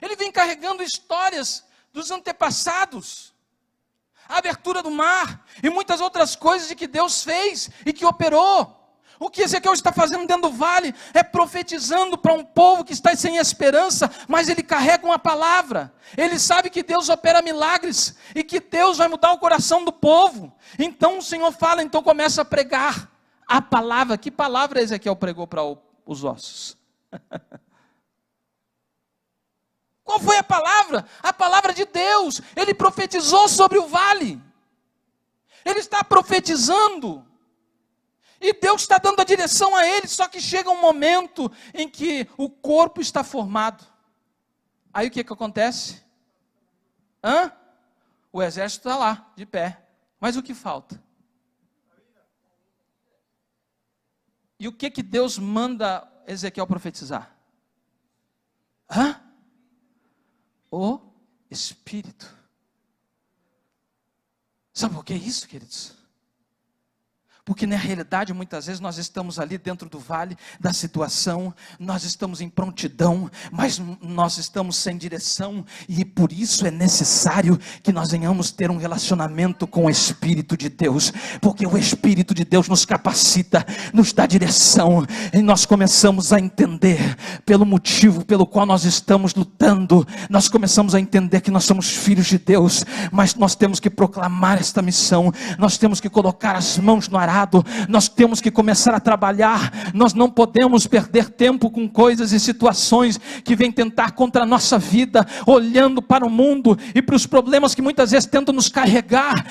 [SPEAKER 1] Ele vem carregando histórias dos antepassados, a abertura do mar e muitas outras coisas de que Deus fez e que operou. O que Ezequiel está fazendo dentro do vale é profetizando para um povo que está sem esperança, mas ele carrega uma palavra. Ele sabe que Deus opera milagres e que Deus vai mudar o coração do povo. Então o Senhor fala, então começa a pregar a palavra. Que palavra Ezequiel pregou para os ossos? Qual foi a palavra? A palavra de Deus. Ele profetizou sobre o vale. Ele está profetizando. E Deus está dando a direção a ele, só que chega um momento em que o corpo está formado. Aí o que acontece? O exército está lá, de pé. Mas o que falta? E o que Deus manda Ezequiel profetizar? O Espírito. Sabe por que isso, queridos? Porque na realidade muitas vezes nós estamos ali dentro do vale da situação, nós estamos em prontidão, mas nós estamos sem direção, e por isso é necessário que nós venhamos ter um relacionamento com o Espírito de Deus, porque o Espírito de Deus nos capacita, nos dá direção, e nós começamos a entender pelo motivo pelo qual nós estamos lutando, nós começamos a entender que nós somos filhos de Deus, mas nós temos que proclamar esta missão, nós temos que colocar as mãos no arado, nós temos que começar a trabalhar, nós não podemos perder tempo com coisas e situações que vêm tentar contra a nossa vida, olhando para o mundo e para os problemas que muitas vezes tentam nos carregar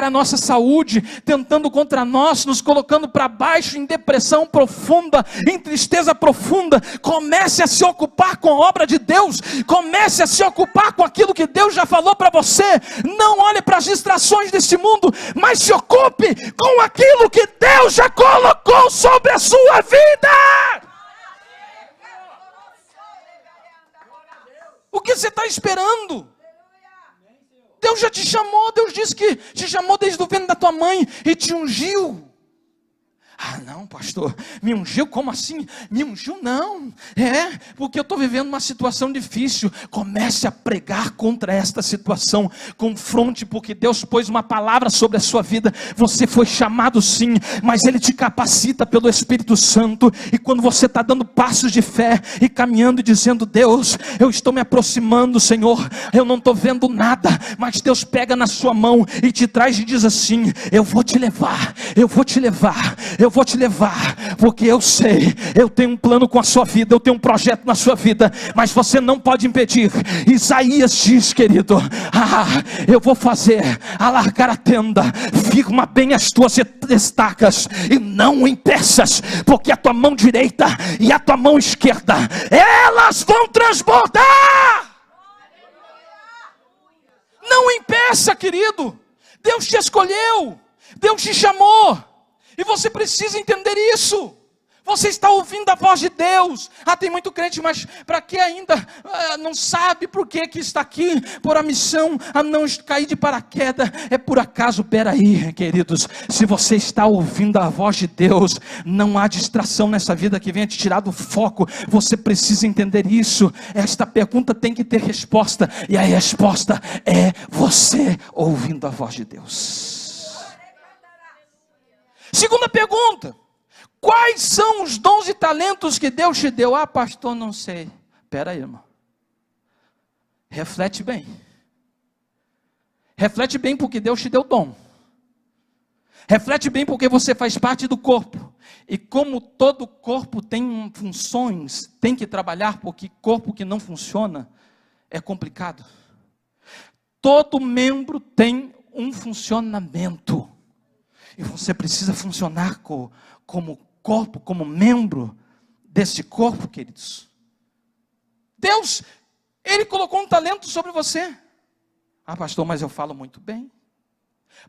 [SPEAKER 1] a nossa saúde, tentando contra nós, nos colocando para baixo, em depressão profunda, em tristeza profunda. Comece a se ocupar com a obra de Deus, comece a se ocupar com aquilo que Deus já falou para você, não olhe para as distrações desse mundo, mas se ocupe com aquilo que Deus já colocou sobre a sua vida. O que você está esperando? Deus já te chamou, Deus disse que te chamou desde o ventre da tua mãe e te ungiu. Não, pastor, me ungiu? Como assim? Me ungiu? Não, porque eu estou vivendo uma situação difícil. Comece a pregar contra esta situação, confronte, porque Deus pôs uma palavra sobre a sua vida. Você foi chamado sim, mas Ele te capacita pelo Espírito Santo, e quando você está dando passos de fé, e caminhando e dizendo: Deus, eu estou me aproximando, Senhor, eu não estou vendo nada, mas Deus pega na sua mão, e te traz e diz assim: eu vou te levar, eu vou te levar, eu vou te levar, porque eu sei, eu tenho um plano com a sua vida, eu tenho um projeto na sua vida, mas você não pode impedir. Isaías diz, querido, eu vou fazer alargar a tenda, firma bem as tuas estacas, e não impeças, porque a tua mão direita e a tua mão esquerda, elas vão transbordar. Não impeça, querido. Deus te escolheu, Deus te chamou, e você precisa entender isso. Você está ouvindo a voz de Deus. Tem muito crente, mas para que ainda não sabe por que está aqui? Por a missão a não cair de paraquedas. É por acaso? Peraí, queridos, se você está ouvindo a voz de Deus, não há distração nessa vida que venha te tirar do foco. Você precisa entender isso. Esta pergunta tem que ter resposta, e a resposta é você ouvindo a voz de Deus. Segunda pergunta: quais são os dons e talentos que Deus te deu? Pastor, não sei. Espera aí, irmão. Reflete bem. Reflete bem porque Deus te deu dom. Reflete bem porque você faz parte do corpo. E como todo corpo tem funções, tem que trabalhar, porque corpo que não funciona é complicado. Todo membro tem um funcionamento. E você precisa funcionar como corpo, como membro desse corpo, queridos. Deus, Ele colocou um talento sobre você. Pastor, mas eu falo muito bem.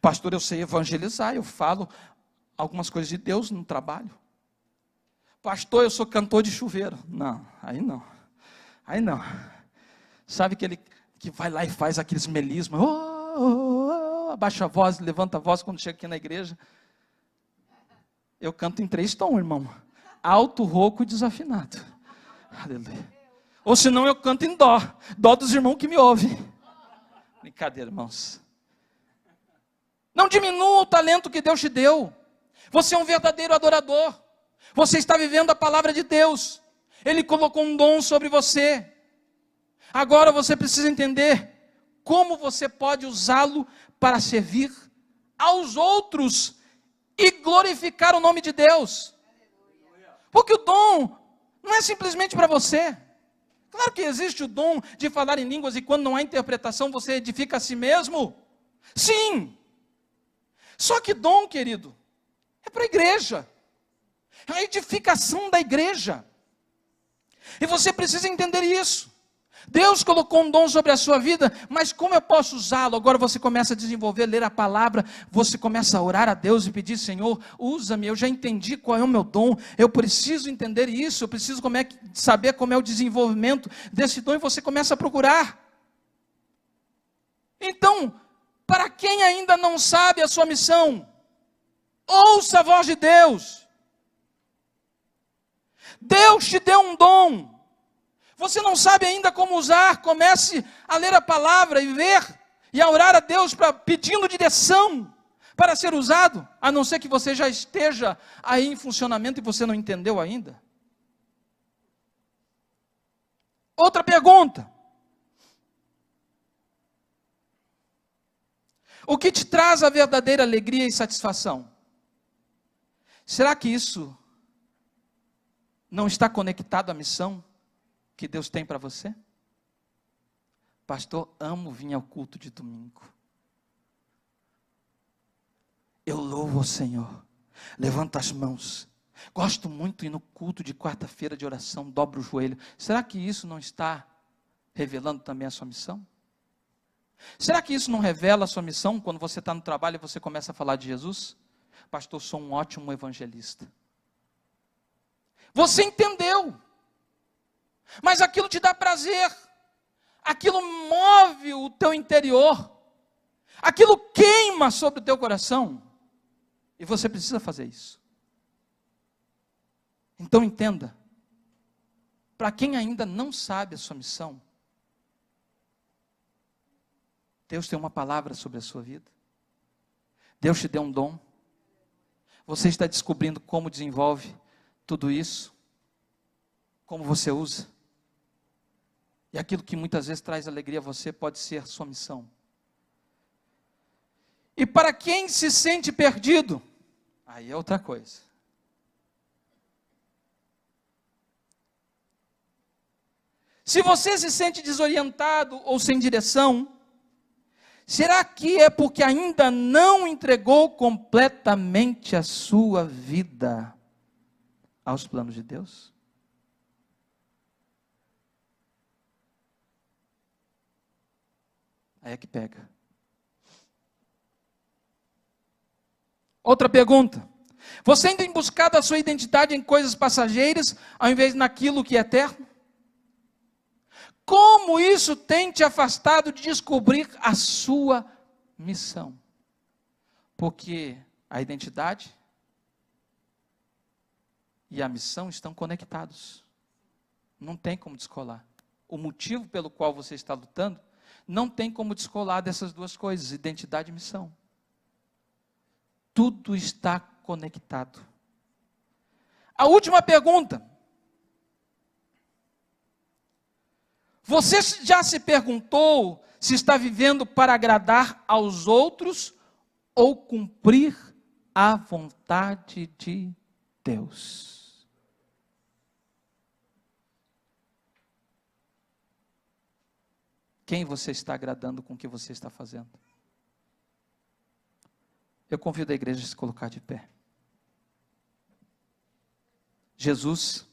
[SPEAKER 1] Pastor, eu sei evangelizar, eu falo algumas coisas de Deus no trabalho. Pastor, eu sou cantor de chuveiro. Não, aí não. Aí não. Sabe aquele que vai lá e faz aqueles melismas, abaixa a voz, levanta a voz quando chega aqui na igreja. Eu canto em 3 tons, irmão: alto, rouco e desafinado. Aleluia. Ou senão eu canto em dó dos irmãos que me ouvem. Brincadeira, irmãos. Não diminua o talento que Deus te deu. Você é um verdadeiro adorador. Você está vivendo a palavra de Deus. Ele colocou um dom sobre você. Agora você precisa entender como você pode usá-lo para servir aos outros e glorificar o nome de Deus. Porque o dom não é simplesmente para você. Claro que existe o dom de falar em línguas, e quando não há interpretação você edifica a si mesmo. Sim. Só que dom, querido, é para a igreja. É a edificação da igreja. E você precisa entender isso. Deus colocou um dom sobre a sua vida, mas como eu posso usá-lo? Agora você começa a desenvolver, ler a palavra, você começa a orar a Deus e pedir: Senhor, usa-me, eu já entendi qual é o meu dom, eu preciso entender isso, eu preciso saber como é o desenvolvimento desse dom, e você começa a procurar. Então, para quem ainda não sabe a sua missão, ouça a voz de Deus. Deus te deu um dom. Você não sabe ainda como usar, comece a ler a palavra e ver, e a orar a Deus pedindo direção para ser usado, a não ser que você já esteja aí em funcionamento e você não entendeu ainda. Outra pergunta: o que te traz a verdadeira alegria e satisfação? Será que isso não está conectado à missão que Deus tem para você? Pastor, amo vir ao culto de domingo. Eu louvo o Senhor, levanto as mãos. Gosto muito de ir no culto de quarta-feira de oração, dobro o joelho. Será que isso não está revelando também a sua missão? Será que isso não revela a sua missão quando você está no trabalho e você começa a falar de Jesus? Pastor, sou um ótimo evangelista. Você entendeu, mas aquilo te dá prazer, aquilo move o teu interior, aquilo queima sobre o teu coração, e você precisa fazer isso. Então entenda, para quem ainda não sabe a sua missão, Deus tem uma palavra sobre a sua vida, Deus te deu um dom, você está descobrindo como desenvolve tudo isso, como você usa, e aquilo que muitas vezes traz alegria a você pode ser sua missão. E para quem se sente perdido, aí é outra coisa. Se você se sente desorientado ou sem direção, será que é porque ainda não entregou completamente a sua vida aos planos de Deus? Aí é que pega. Outra pergunta: você ainda tem buscado a sua identidade em coisas passageiras, ao invés naquilo que é eterno? Como isso tem te afastado de descobrir a sua missão? Porque a identidade e a missão estão conectados. Não tem como descolar. O motivo pelo qual você está lutando, não tem como descolar dessas duas coisas, identidade e missão. Tudo está conectado. A última pergunta: você já se perguntou se está vivendo para agradar aos outros ou cumprir a vontade de Deus? Quem você está agradando com o que você está fazendo? Eu convido a igreja a se colocar de pé. Jesus